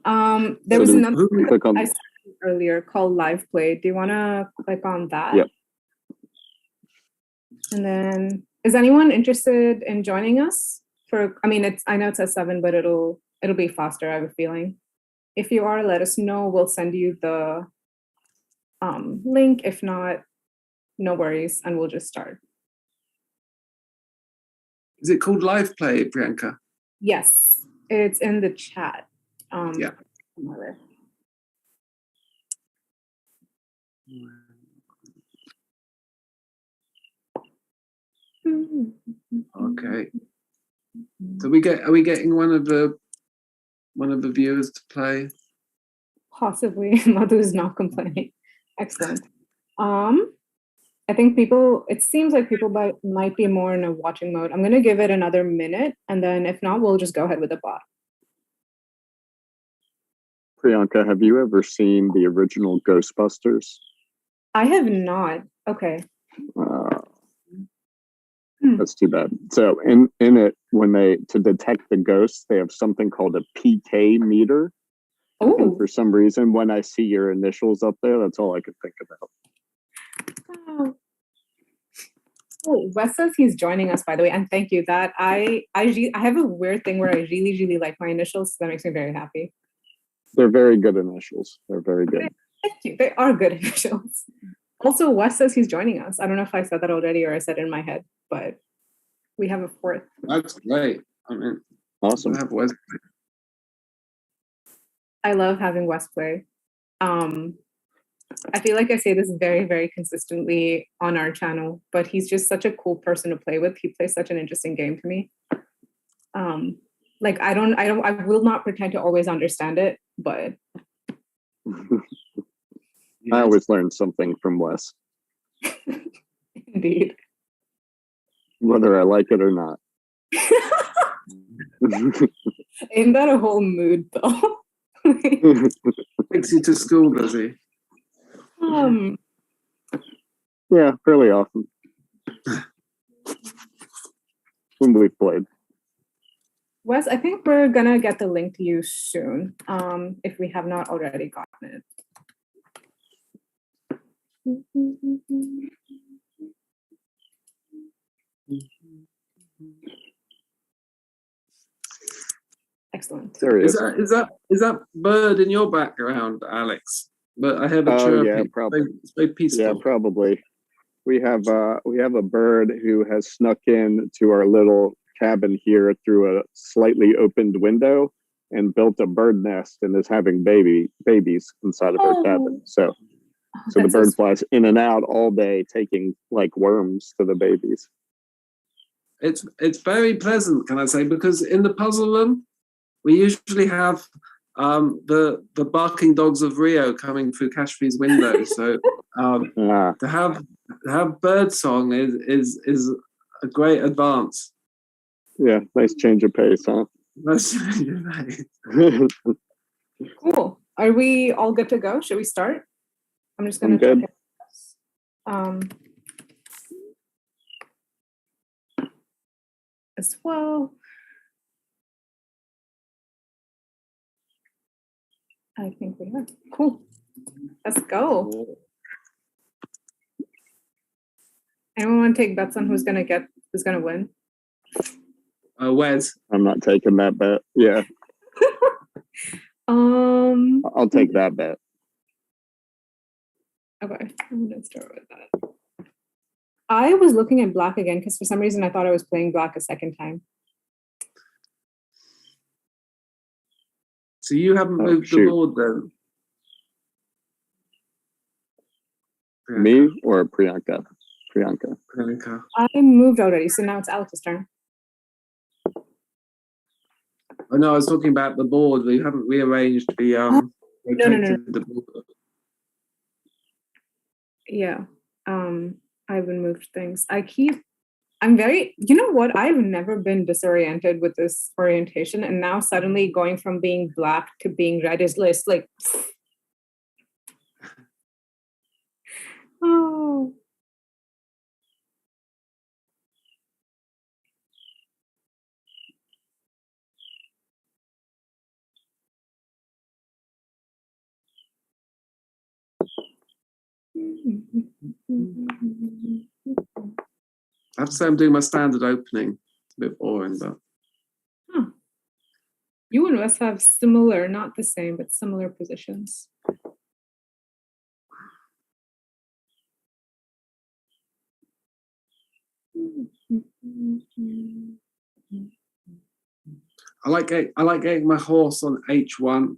There was another I said earlier called live play. Do you want to click on that? Yep. And then, is anyone interested in joining us? I know it says 7, but it'll be faster, I have a feeling. If you are, let us know. We'll send you the link. If not, no worries, and we'll just start. Is it called live play, Priyanka? Yes, it's in the chat. Yeah. Okay. So are we getting one of the viewers to play? Possibly. Madhu is not complaining. Excellent. I think it seems like people might be more in a watching mode. I'm going to give it another minute, and then if not, we'll just go ahead with the bot. Priyanka, have you ever seen the original Ghostbusters? I have not. Okay. That's too bad. So in it, to detect the ghosts, they have something called a PK meter. Oh. And for some reason, when I see your initials up there, that's all I could think about. Oh, Wes says he's joining us, by the way, and thank you. That I have a weird thing where I really, really like my initials, so that makes me very happy. They're very good initials. They're very good. Thank you. They are good initials. Also, Wes says he's joining us. I don't know if I said that already or I said it in my head, but we have a fourth. That's great. I mean, awesome. Have Wes play. I love having Wes play. I feel like I say this very, very consistently on our channel, but he's just such a cool person to play with. He plays such an interesting game to me. I will not pretend to always understand it, but I always learn something from Wes. Indeed. Whether I like it or not. Ain't that a whole mood though? Takes you to school, does he? Yeah, fairly often. When we've played. Wes, I think we're gonna get the link to you soon, if we have not already gotten it. Excellent. There is that bird in your background, Alex? But I have a chirping. Yeah, probably. It's very peaceful. Yeah, probably. We have a bird who has snuck in to our little cabin here through a slightly opened window and built a bird nest and is having babies inside of our cabin. So the bird flies in and out all day, taking like worms to the babies. It's very pleasant, can I say? Because in the puzzle room, we usually have the barking dogs of Rio coming through Kashfi's window. So to have bird song is a great advance. Yeah, nice change of pace, huh? Nice change of pace. Cool. Are we all good to go? Should we start? I'm just going to check it. As well. I think we are. Cool. Let's go. Anyone want to take bets on who's gonna win? Wes. I'm not taking that bet. Yeah. I'll take that bet. Okay, I'm gonna start with that. I was looking at black again because for some reason I thought I was playing black a second time. So you haven't moved the board then? Priyanka. Me or Priyanka? Priyanka. I moved already, so now it's Alex's turn. Oh no, I was talking about the board. We haven't rearranged the No. the board. Yeah. I haven't moved things. I'm very, you know what? I've never been disoriented with this orientation. And now suddenly going from being black to being red is like, oh. I have to say I'm doing my standard opening. It's a bit boring, but. Huh. You and us have similar, not the same, but similar positions. I like getting my horse on H1.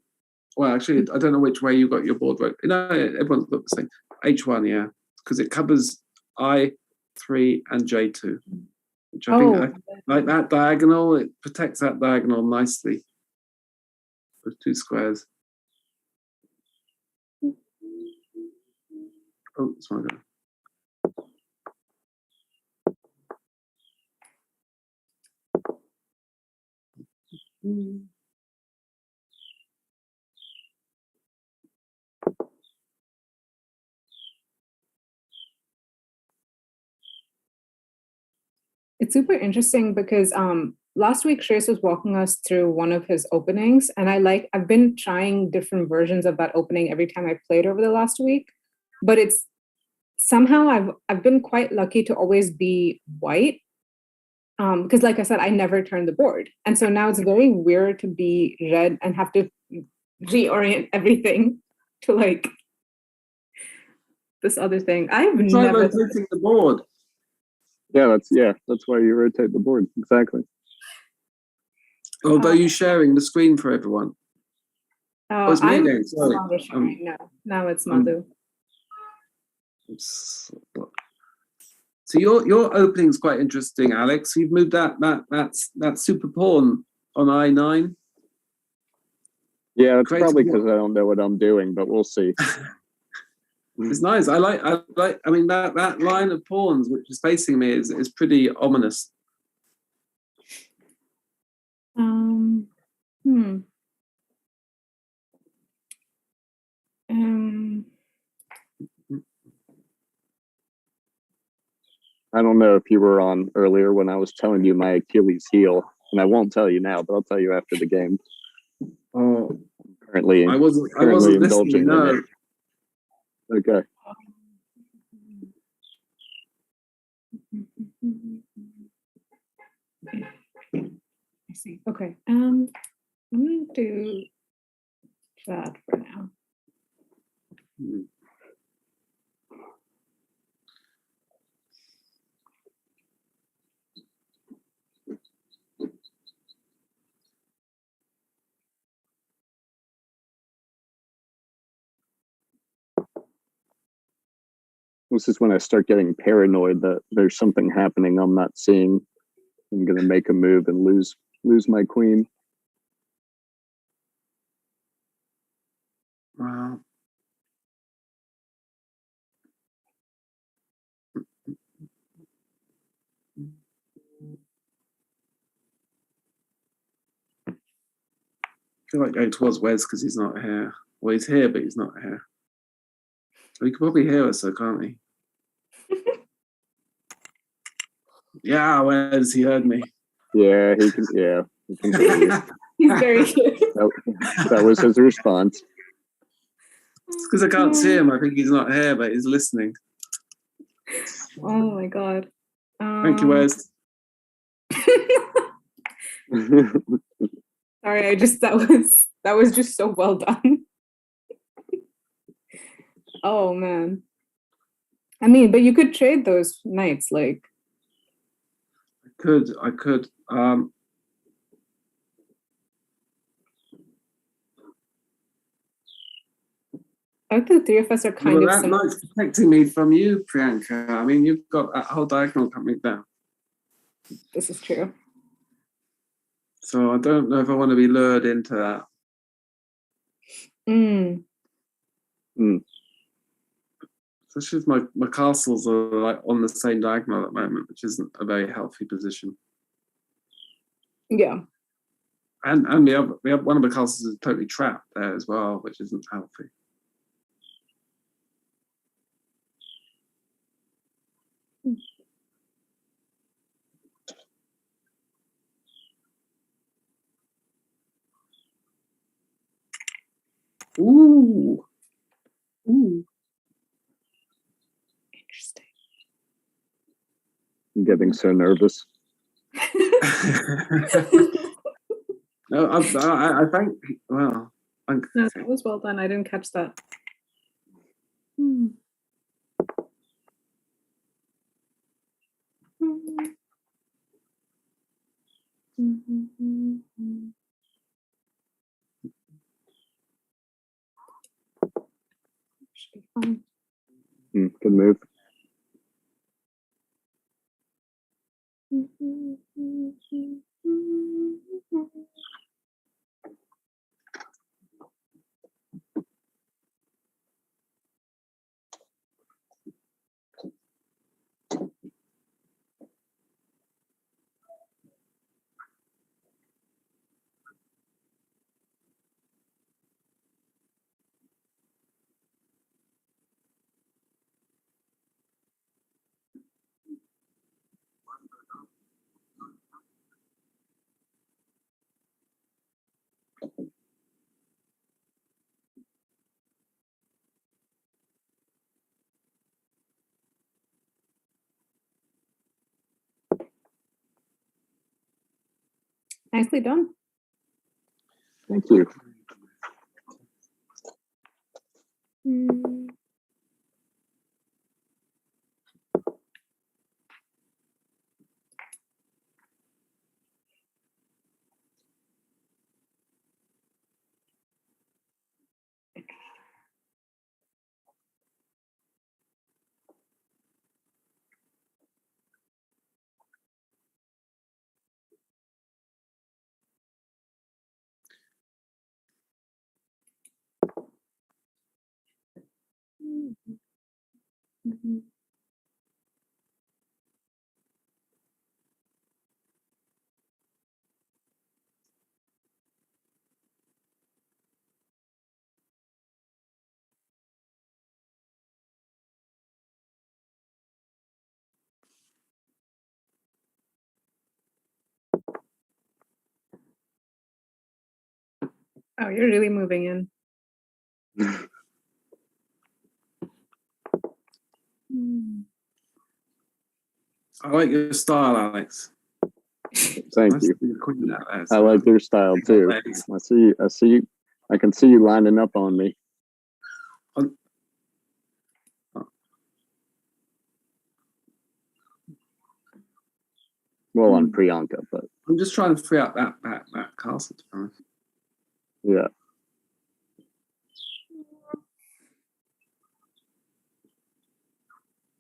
Well, actually, I don't know which way you got your board right. No, everyone's got the same. H1, yeah, because it covers I3 and J2, which I think I like that diagonal. It protects that diagonal nicely. Those two squares. Oh, it's my go. It's super interesting because last week Shreyas was walking us through one of his openings, and I've been trying different versions of that opening every time I played over the last week, but it's somehow I've been quite lucky to always be white. Because like I said, I never turned the board. And so now it's very weird to be red and have to reorient everything to like this other thing. I've never rotating the board. Yeah, that's why you rotate the board. Exactly. Although you're sharing the screen for everyone. Oh, it's me again. Sorry. No, now it's Madhu. So your opening is quite interesting, Alex. You've moved that super pawn on I9. Yeah, it's probably because I don't know what I'm doing, but we'll see. It's nice. I mean that line of pawns which is facing me is pretty ominous. I don't know if you were on earlier when I was telling you my Achilles heel, and I won't tell you now, but I'll tell you after the game. Oh, currently I wasn't indulging listening, no. Okay. I see. Okay. I'm gonna do that for now. This is when I start getting paranoid that there's something happening I'm not seeing. I'm gonna make a move and lose my queen. Wow. I feel like going towards Wes because he's not here. Well, he's here, but he's not here. Well, he can probably hear us, so can't he? Yeah, Wes, he heard me. Yeah, he can. Yeah, he can hear you. He's very good. That was his response. It's because I can't see him. I think he's not here, but he's listening. Oh my god. Thank you, Wes. Sorry, that was That was just so well done. Oh man. I mean, but you could trade those knights, like. I could. I think the three of us are kind of that similar. knight's protecting me from you, Priyanka. I mean, you've got that whole diagonal coming down. This is true. So I don't know if I want to be lured into that. Especially if my castles are like on the same diagonal at the moment, which isn't a very healthy position. Yeah. And we have one of the castles is totally trapped there as well, which isn't healthy. Ooh. Interesting. I'm getting so nervous. No, I think. Well, no, that was well done. I didn't catch that. Should be fine. Good move. Nicely done. Thank you. Oh, you're really moving in. I like your style, Alex. Thank Nice you. to be the queen out there, I so. like your style too. I can see you lining up on me. Well, on Priyanka, but I'm just trying to free up that castle, to be honest. yeah.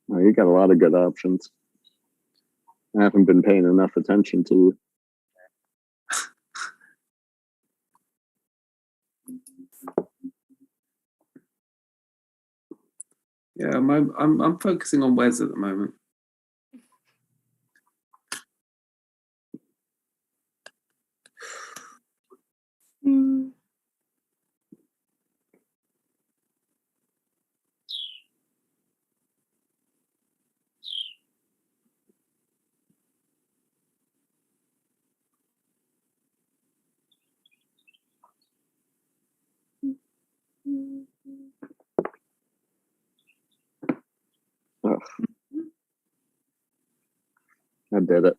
Well, you got a lot of good options. I haven't been paying enough attention to you. Yeah, I'm focusing on Wes at the moment. Ugh. I did it.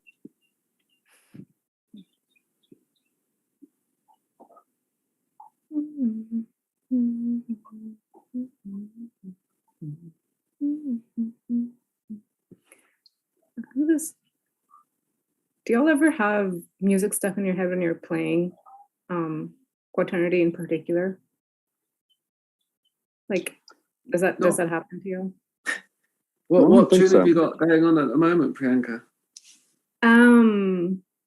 Do y'all ever have music stuff in your head when you're playing Quaternity in particular? Like, does that happen to you? What tune have you got going on at the moment, Priyanka?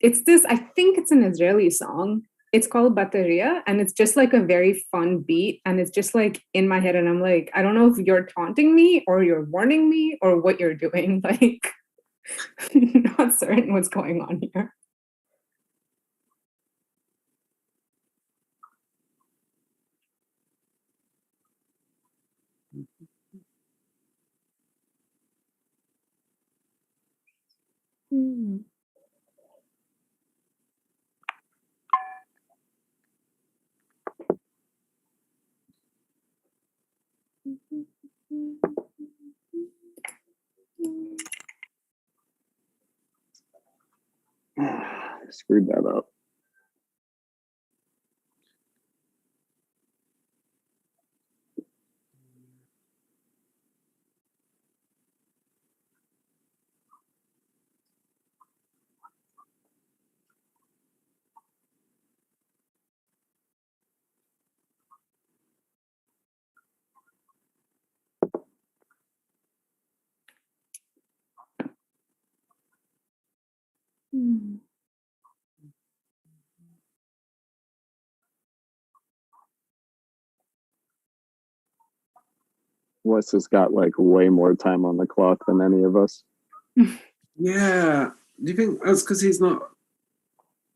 It's this, I think it's an Israeli song. It's called Bateria, and it's just like a very fun beat, and it's just like in my head, and I'm like, I don't know if you're taunting me or you're warning me or what you're doing. Like, not certain what's going on here. I screwed that up. Wes has got like way more time on the clock than any of us. Yeah. Do you think that's because he's not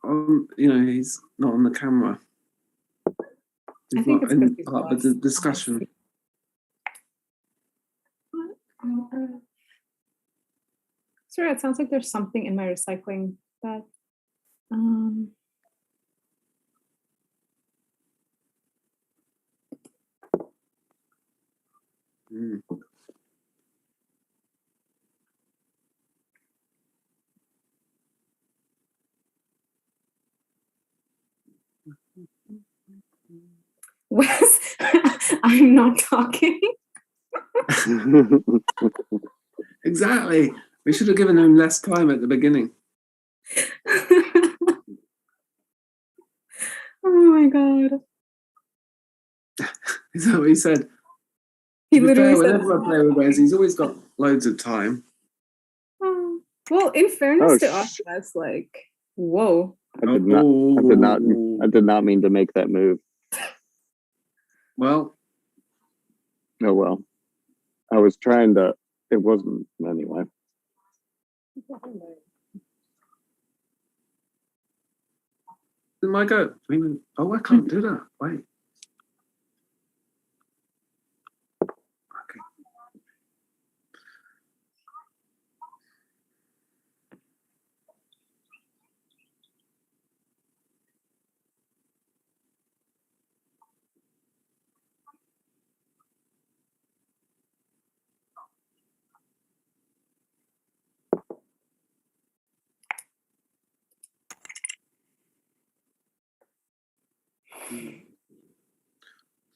on? He's not on the camera. I think it's because he's part of the discussion. Sorry, it sounds like there's something in my recycling bag. Wes, I'm not talking. Exactly. We should have given him less time at the beginning. Oh my god. Is that what he said? He literally said, whenever I play with Wes, he's always got loads of time. oh. Well, in fairness to us, that's like, whoa. I did not mean to make that move. Well. Oh well. I was trying to. It wasn't anyway. Did my go? Oh, I can't do that. Wait. Okay.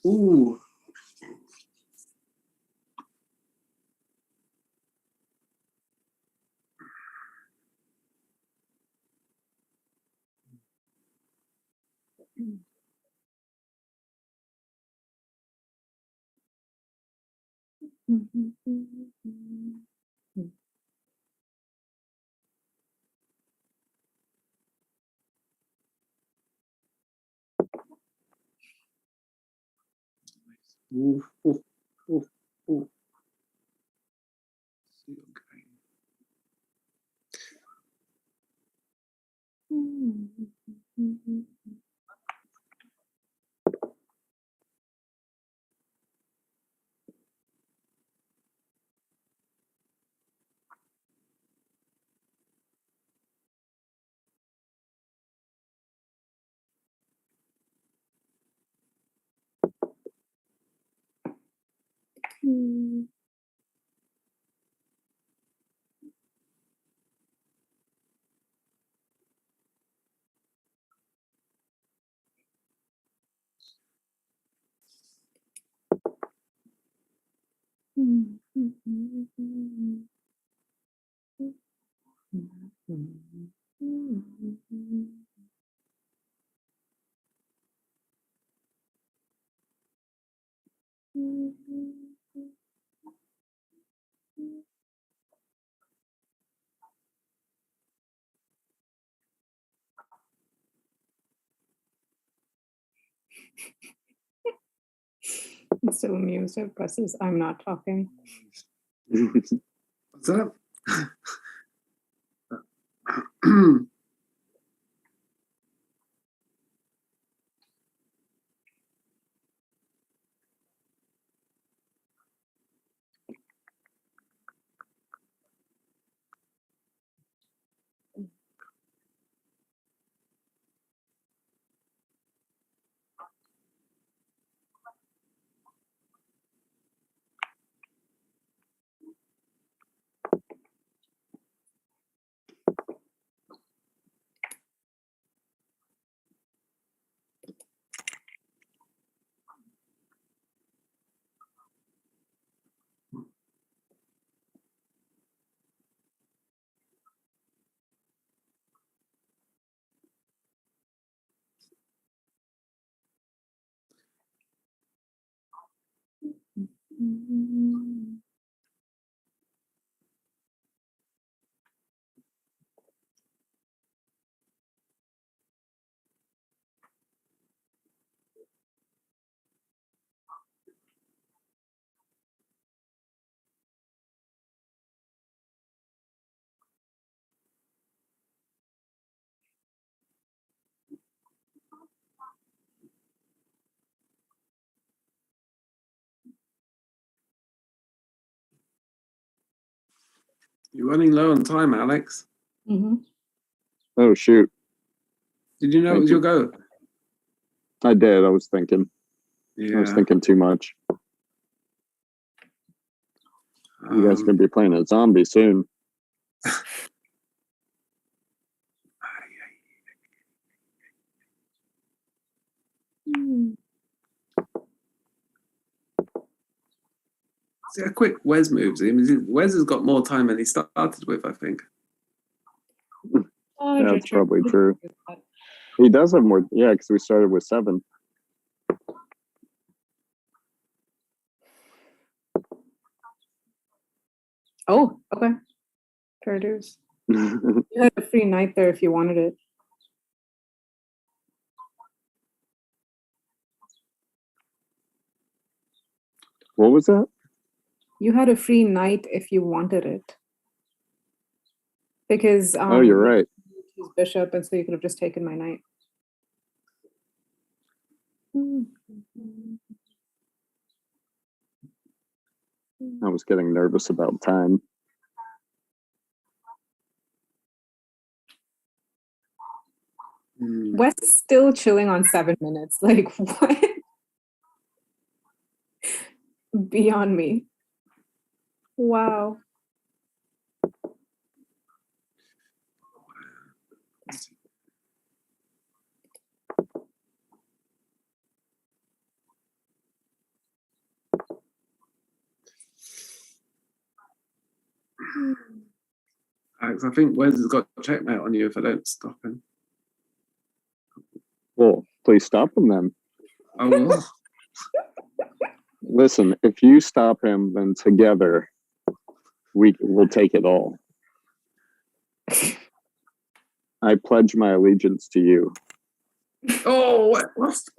Ooh. Ooh, ooh, ooh, ooh. Okay. I'm still amused at Russ's I'm not talking. What's up? You're running low on time, Alex. Oh shoot! Did you know it was your go? I did. I was thinking. Yeah. I was thinking too much. You guys are gonna be playing a zombie soon. See how quick Wes moves. I mean, Wes has got more time than he started with, I think. Yeah, that's probably true. He does have more. Yeah, because we started with 7. Oh, okay. Fair dues. You had a free night there if you wanted it. What was that? You had a free night if you wanted it. Because Oh, you're right. he's bishop, and so you could have just taken my knight. I was getting nervous about time. Wes is still chilling on 7 minutes. Like, what? Beyond me. Wow. Alex, I think Wes has got checkmate on you if I don't stop him. Well, please stop him then. I will. Listen, if you stop him, then together we'll take it all. I pledge my allegiance to you. Oh, what?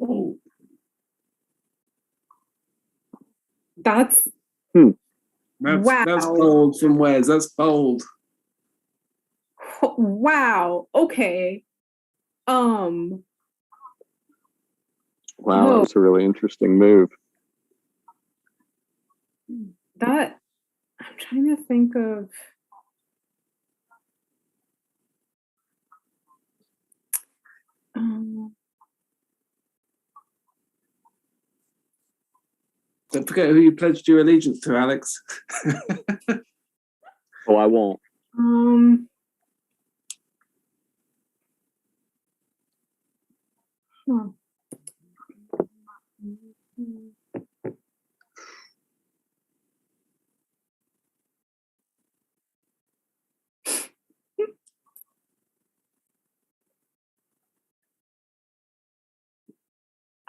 Oh. That's Wow. That's bold from Wes. That's bold. Wow. Okay. Wow, that was a really interesting move. That I'm trying to think of. Don't forget who you pledged your allegiance to, Alex. Oh, I won't.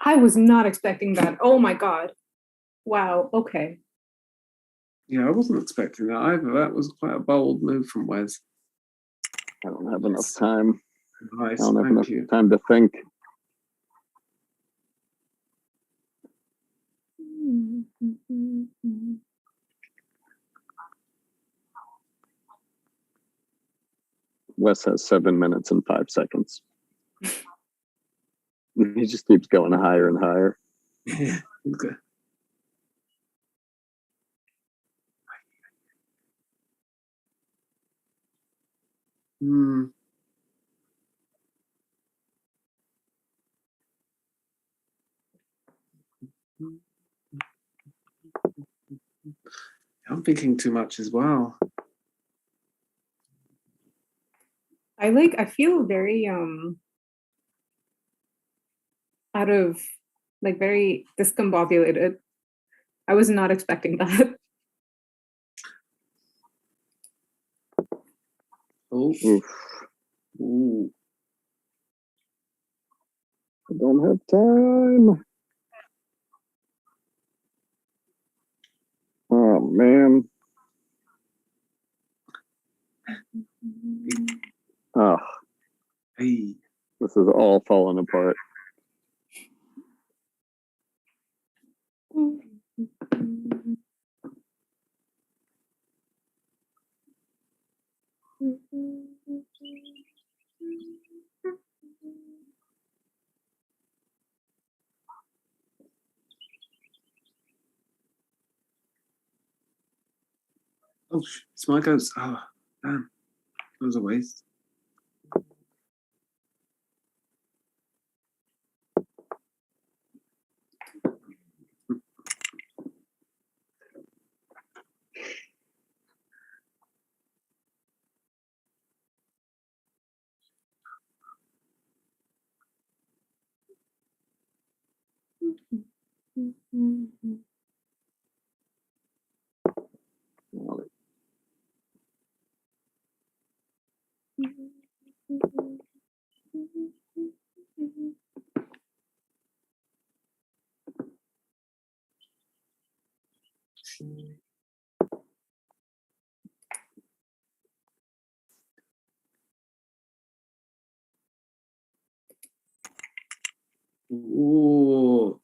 I was not expecting that. Oh my God. Wow. Okay. Yeah, I wasn't expecting that either. That was quite a bold move from Wes. I don't have enough time. Nice, I don't have thank enough you. time to think. Wes has 7 minutes and 5 seconds. He just keeps going higher and higher. Yeah, okay. Hmm. I'm thinking too much as well. I feel very out of, like, very discombobulated. I was not expecting that. Oh, Oof. ooh. I don't have time. Oh man. Oh, Hey. this is all falling apart. Oh, Smile goes. Oh, damn. That was a waste. Ooh.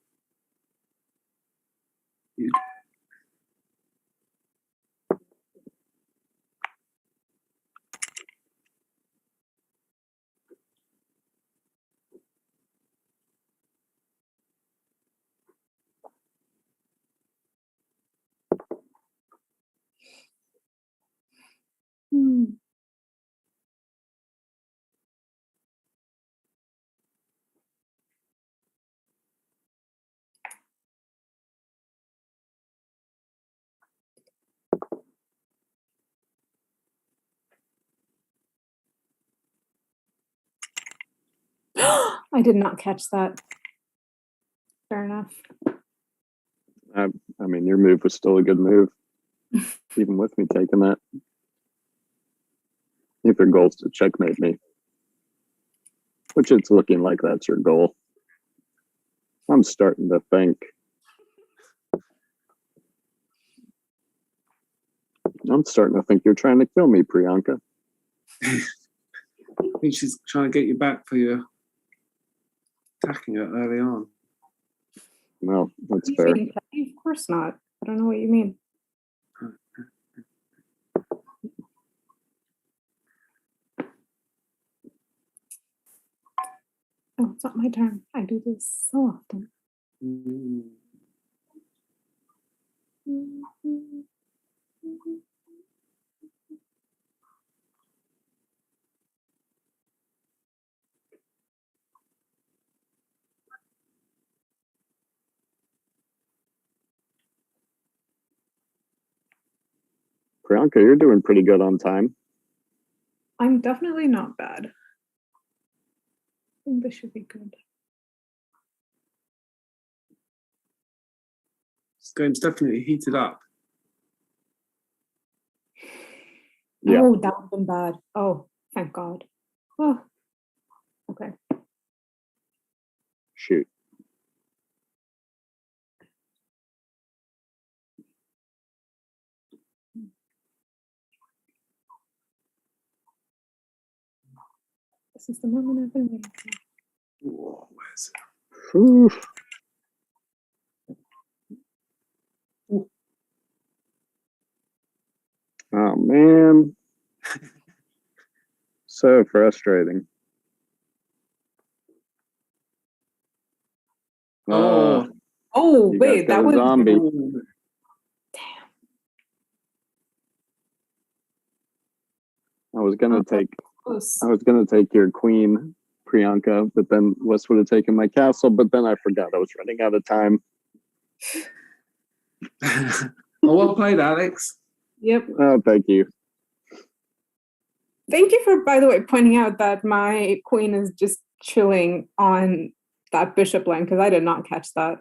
I did not catch that. Fair enough. I mean, your move was still a good move, even with me taking that. If your goal is to checkmate me, which it's looking like that's your goal, I'm starting to think. I'm starting to think you're trying to kill me, Priyanka. I think she's trying to get you back for your attacking her early on. No, that's Are you fair. being petty? Of course not. I don't know what you mean. Oh, it's not my turn. I do this so often. Priyanka, you're doing pretty good on time. I'm definitely not bad. I think this should be good. This game's definitely heated up. Yeah. Oh, that would have been bad. Oh, thank God. Oh, okay. Shoot. This is the moment I've been waiting for. Whoa, where's it? Oof. Oh man, so frustrating. Oh, Oh, you wait, guys got that a was zombie. I was gonna close. take your queen, Priyanka, but then Wes would have taken my castle, but then I forgot I was running out of time. oh, well played, Alex. Yep. Oh, thank you. Thank you for, by the way, pointing out that my queen is just chilling on that bishop line, because I did not catch that.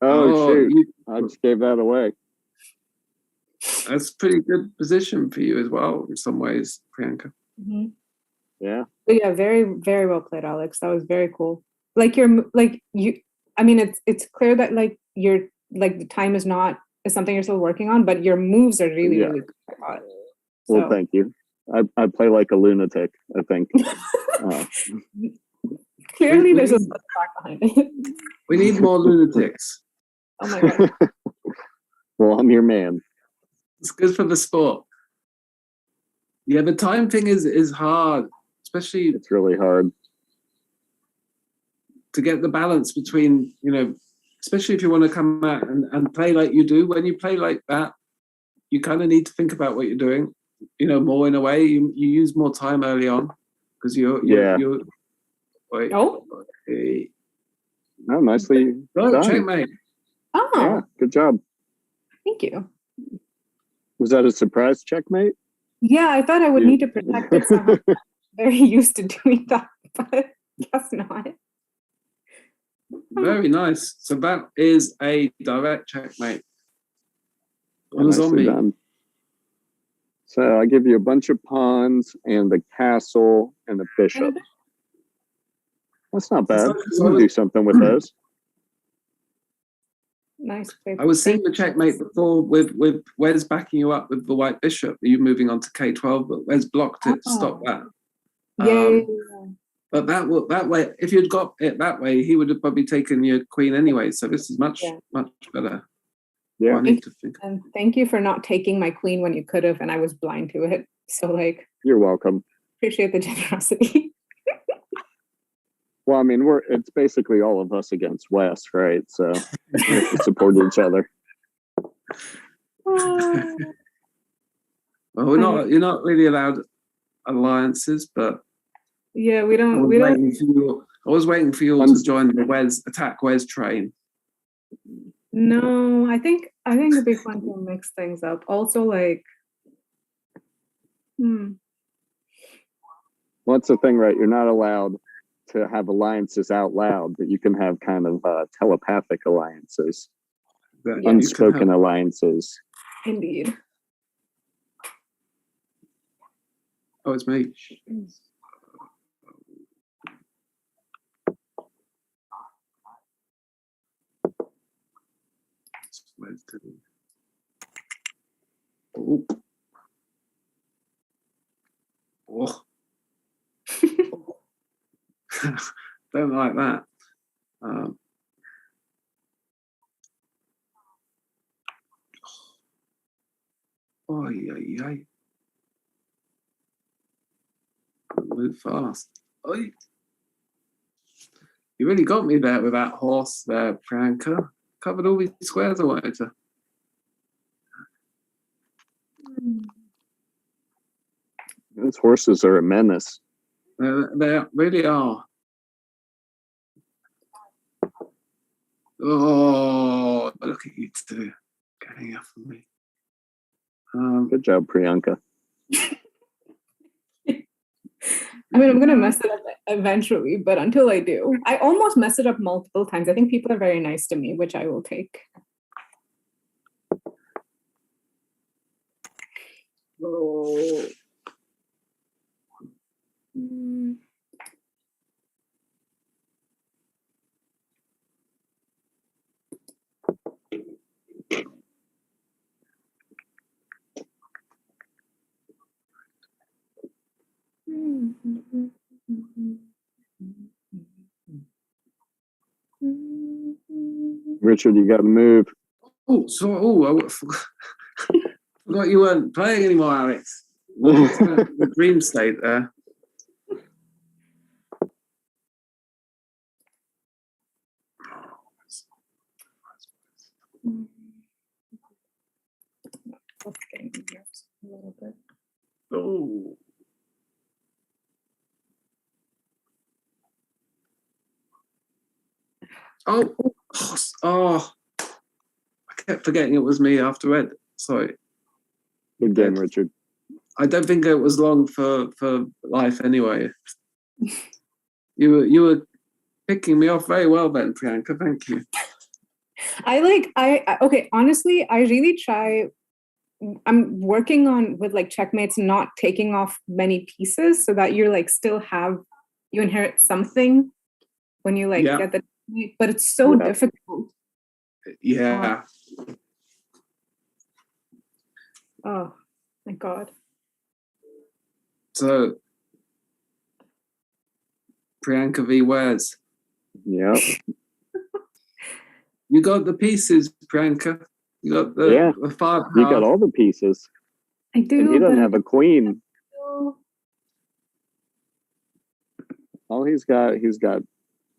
Oh, shoot. I just gave that away. That's a pretty good position for you as well, in some ways, Priyanka. Mm-hmm. Yeah. But yeah, very, very well played, Alex. That was very cool. I mean, it's clear that the time is something you're still working on, but your moves are really, really good. I thought. Well, thank you. I play like a lunatic, I think. Clearly, there's a back behind it. We need more lunatics. Oh my god. Well, I'm your man. It's good for the sport. Yeah, the time thing is hard, especially it's really hard to get the balance between, especially if you want to come out and play like you do. When you play like that, you kind of need to think about what you're doing, more in a way. You use more time early on because you're wait. Oh. Okay. No, nicely done. Checkmate. Oh. Yeah, good job. Thank you. Was that a surprise checkmate? Yeah, I thought I would need to protect it somehow. Very used to doing that, but guess not. Very nice. So that is a direct checkmate on a zombie. Done. So I give you a bunch of pawns and the castle and the bishop. That's not bad. We can do something with those. Nice. I was seeing the checkmate before with Wes backing you up with the white bishop. Are you moving on to K12? But Wes blocked it to stop that. Yeah. But that way, if you'd got it that way, he would have probably taken your queen anyway. So this is much better. Yeah. I need to think. And thank you for not taking my queen when you could have, and I was blind to it. So you're welcome. Appreciate the generosity. Well, I mean, it's basically all of us against Wes, right? So we have to support each other. Well, you're not really allowed alliances, but yeah, we don't. I was waiting for you all to join the attack Wes train. No, I think it'd be fun to mix things up. Also, Well, that's the thing, right? You're not allowed to have alliances out loud, but you can have kind of telepathic alliances, unspoken alliances. Indeed. Oh, it's me. Oh. Oh. Don't like that. Oh, yeah. Move fast. Oy. You really got me there with that horse there, Priyanka. Covered all these squares I wanted to. Those horses are a menace. They really are. Oh, look at you two getting up for me. Good job, Priyanka. I mean, I'm going to mess it up eventually, but until I do, I almost mess it up multiple times. I think people are very nice to me, which I will take. Oh. Richard, you got to move. I forgot you weren't playing anymore, Alex. The dream state there. A little bit. Oh. Oh. I kept forgetting it was me after Ed. Sorry. Good game, Richard. I don't think it was long for life anyway. You were picking me off very well then, Priyanka. Thank you. Okay, honestly, I really try. I'm working on with like checkmates not taking off many pieces so that you're like you inherit something when you like get the, but it's so difficult. Yeah. Oh my God. So Priyanka v. Wares. Yeah. You got the pieces, Priyanka. You got the five. You got all the pieces. I do. And he doesn't have a queen. All he's got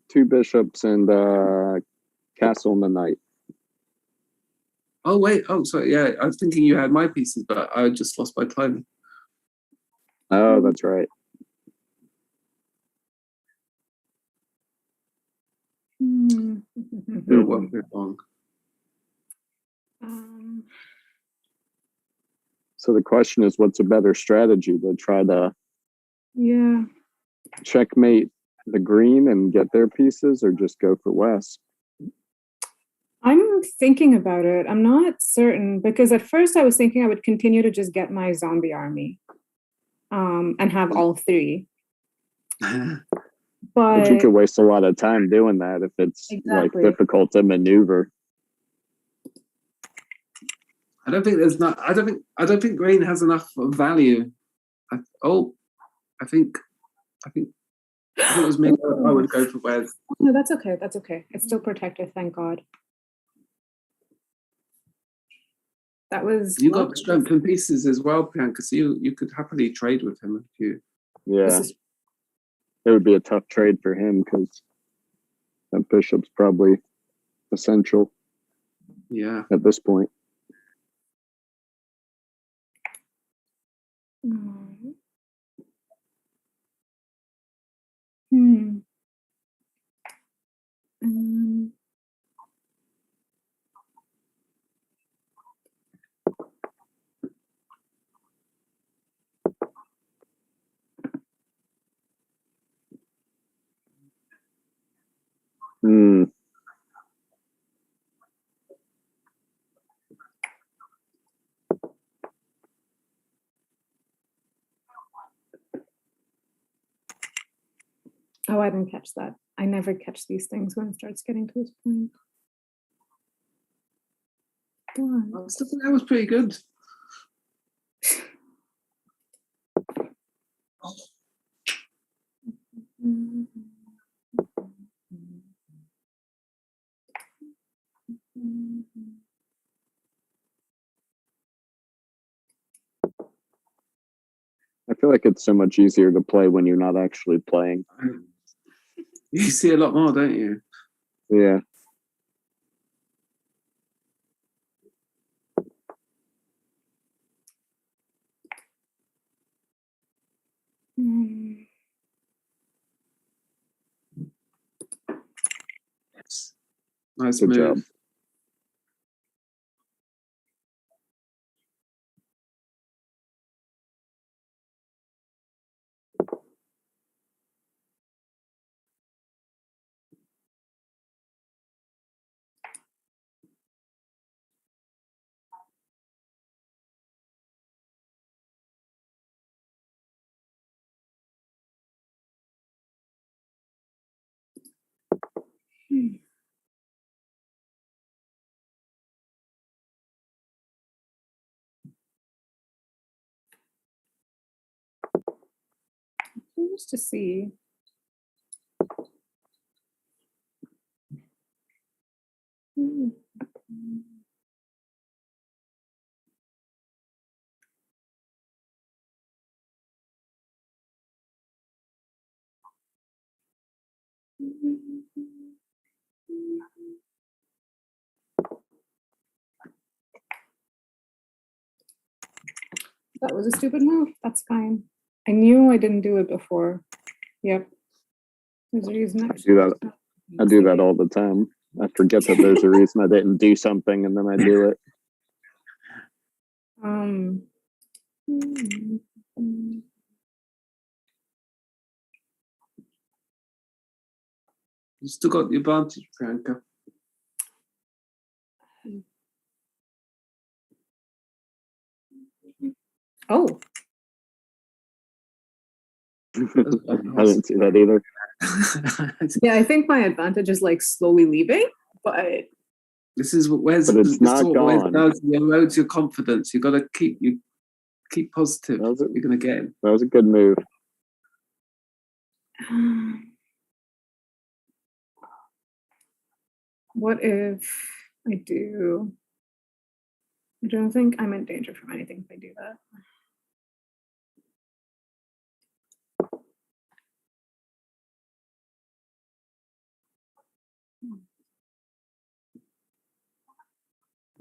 2 bishops and castle and the knight. Oh wait. Oh, sorry. Yeah, I was thinking you had my pieces, but I just lost my time. Oh, that's right. It won't be long. So the question is, what's a better strategy, to try to checkmate the green and get their pieces, or just go for West? I'm thinking about it. I'm not certain, because at first I was thinking I would continue to just get my zombie army and have all 3. But you could waste a lot of time doing that if it's like difficult to maneuver. I don't think green has enough value. I think if it was me, I would go for Wes. No, that's okay. That's okay. It's still protected, thank God. That was. You got strength and pieces as well, Priyanka. So you could happily trade with him if you. Yeah. It would be a tough trade for him because that bishop's probably essential. Yeah. At this point. Oh, I didn't catch that. I never catch these things when it starts getting to this point. I still think that was pretty good. I feel like it's so much easier to play when you're not actually playing. You see a lot more, don't you? Yeah. Yes. Nice Good move. job. Just to see. That was a stupid move. That's fine. I knew I didn't do it before. Yep. There's a reason. I do that all the time. I forget that there's a reason I didn't do something, and then I do it. You still got the advantage, Priyanka. Oh. I didn't see that either. Yeah, I think my advantage is like slowly leaving, but this is where's but it's not gone. You erodes your confidence. You got to keep positive. You're gonna get him. That was a good move. What if I do? I don't think I'm in danger from anything if I do that.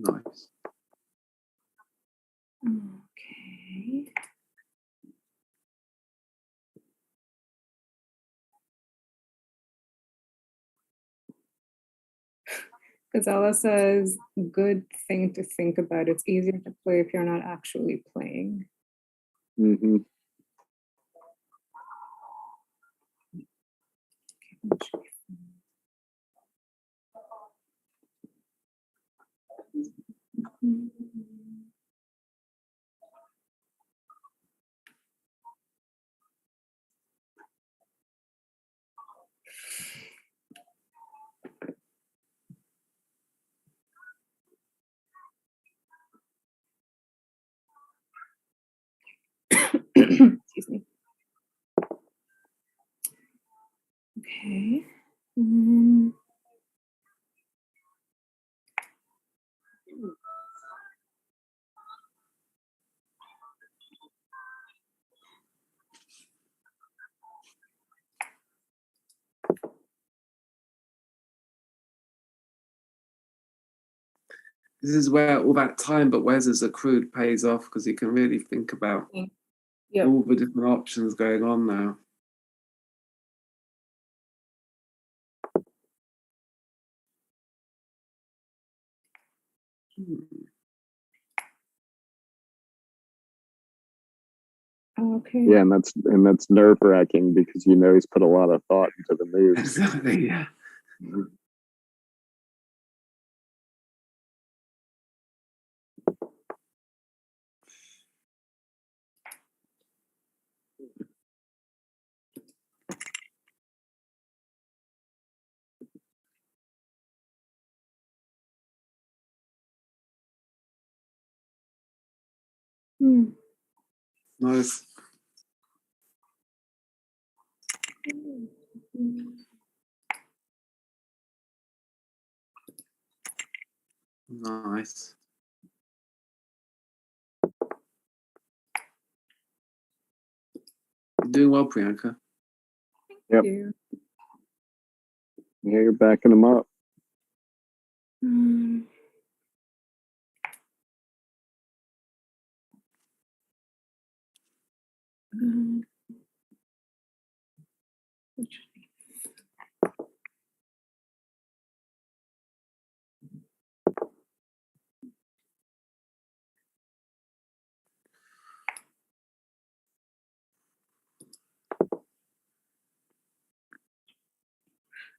Nice. Okay. Gazella says, good thing to think about. It's easier to play if you're not actually playing. Mm-hmm. Excuse me. Okay. This is where all that time, but Wes has accrued, pays off because you can really think about all the different options going on now. Okay. Yeah, and that's nerve-wracking because you know he's put a lot of thought into the moves. Exactly. Yeah. Nice. Nice. You're doing well, Priyanka. Yep. You. Yeah, you're backing him up.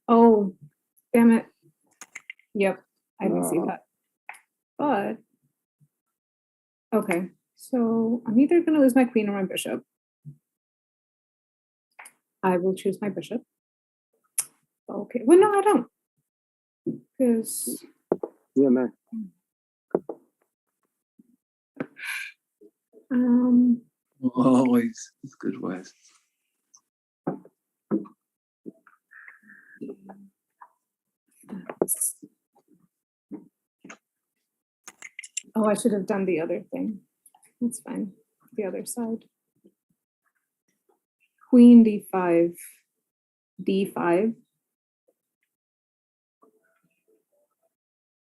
Oh, damn it. Yep, I didn't see that. But, okay, so I'm either going to lose my queen or my bishop. I will choose my bishop. Okay, well, no, I don't. Because... Yeah, no. Oh, it's good, Wes. Oh, I should have done the other thing. That's fine. The other side. Queen d5. d5.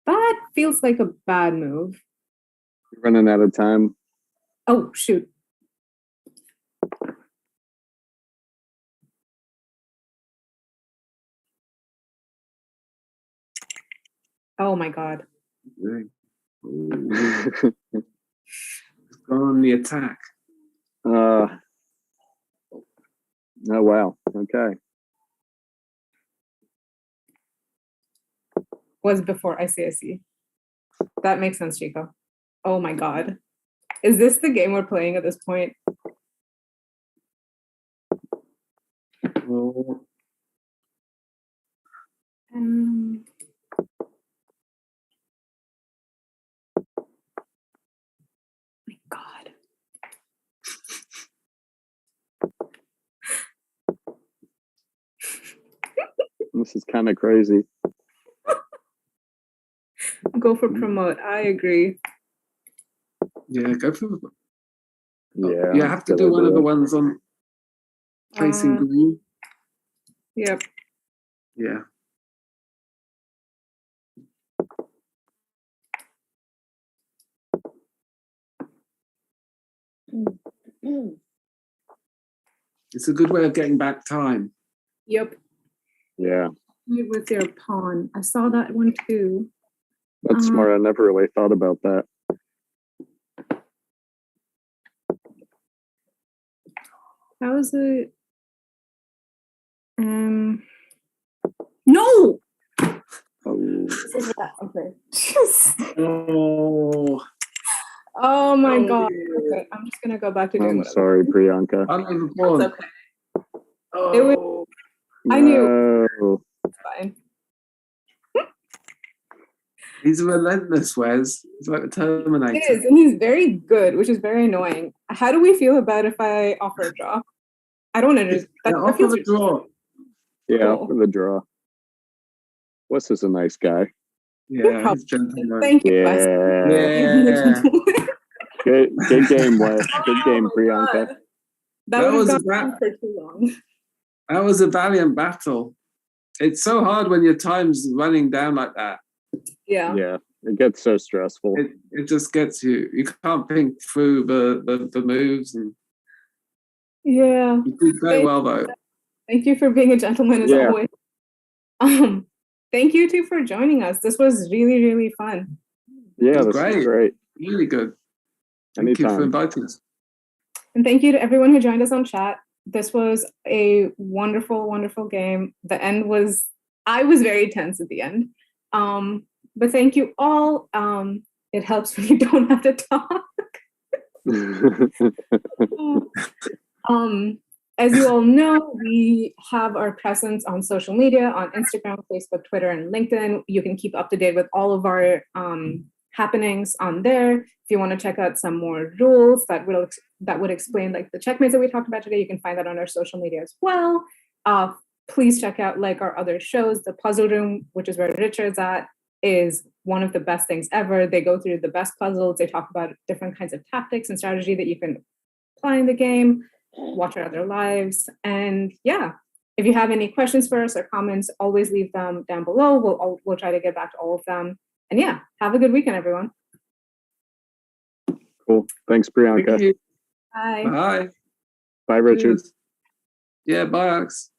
That feels like a bad move. You're running out of time. Oh, shoot. Oh my God. It's gone on the attack. Oh wow. Okay. Was before ICIC. That makes sense, Chico. Oh my God. Is this the game we're playing at this point? Oh, My God. This is kind of crazy. Go for promote. I agree. yeah, go for it. Yeah. You have to do one of the ones on facing green. Yep. Yeah. It's a good way of getting back time. Yep. Yeah. With your pawn. I saw that one too. That's smart. I never really thought about that. How is it? No! Oh. Okay. Oh, Oh my God. Okay, I'm just gonna go back to doing I'm what sorry, Priyanka. I'm the It's pawn. okay. Oh, It was I knew. It's fine. he's relentless, Wes. He's like the Terminator. It is, and he's very good, which is very annoying. How do we feel about if I offer a draw? I don't understand. Yeah, That offer feels the draw. Yeah, cool. for the draw. Wes is a nice guy. Yeah, he's gentleman. Thank you, Wes. Yeah. Good game, Wes. Good game, Oh my Priyanka. God. That That would have was gone a on for too long. That was a valiant battle. It's so hard when your time's running down like that. Yeah. Yeah, it gets so stressful. It just gets you. You can't think through the moves, and Yeah. you did very well though. Thank you for being a gentleman as always. Thank you too for joining us. This was really, really fun. Yeah, It was this is great. Really good. Thank you for Anytime. inviting us. And thank you to everyone who joined us on chat. This was a wonderful, wonderful game. The end was, I was very tense at the end. But thank you all. It helps when you don't have to talk. As you all know, we have our presence on social media, on Instagram, Facebook, Twitter, and LinkedIn. You can keep up to date with all of our happenings on there. If you want to check out some more rules that would explain like the checkmates that we talked about today, you can find that on our social media as well. Please check out like our other shows. The Puzzle Room, which is where Richard's at, is one of the best things ever. They go through the best puzzles. They talk about different kinds of tactics and strategy that you can apply in the game. Watch our other lives. And yeah, if you have any questions for us or comments, always leave them down below. We'll try to get back to all of them. And yeah, have a good weekend, everyone. Cool. Thanks, Priyanka. Thank you. Bye. Bye. Bye, Richard. Cheers. Yeah, bye, Alex.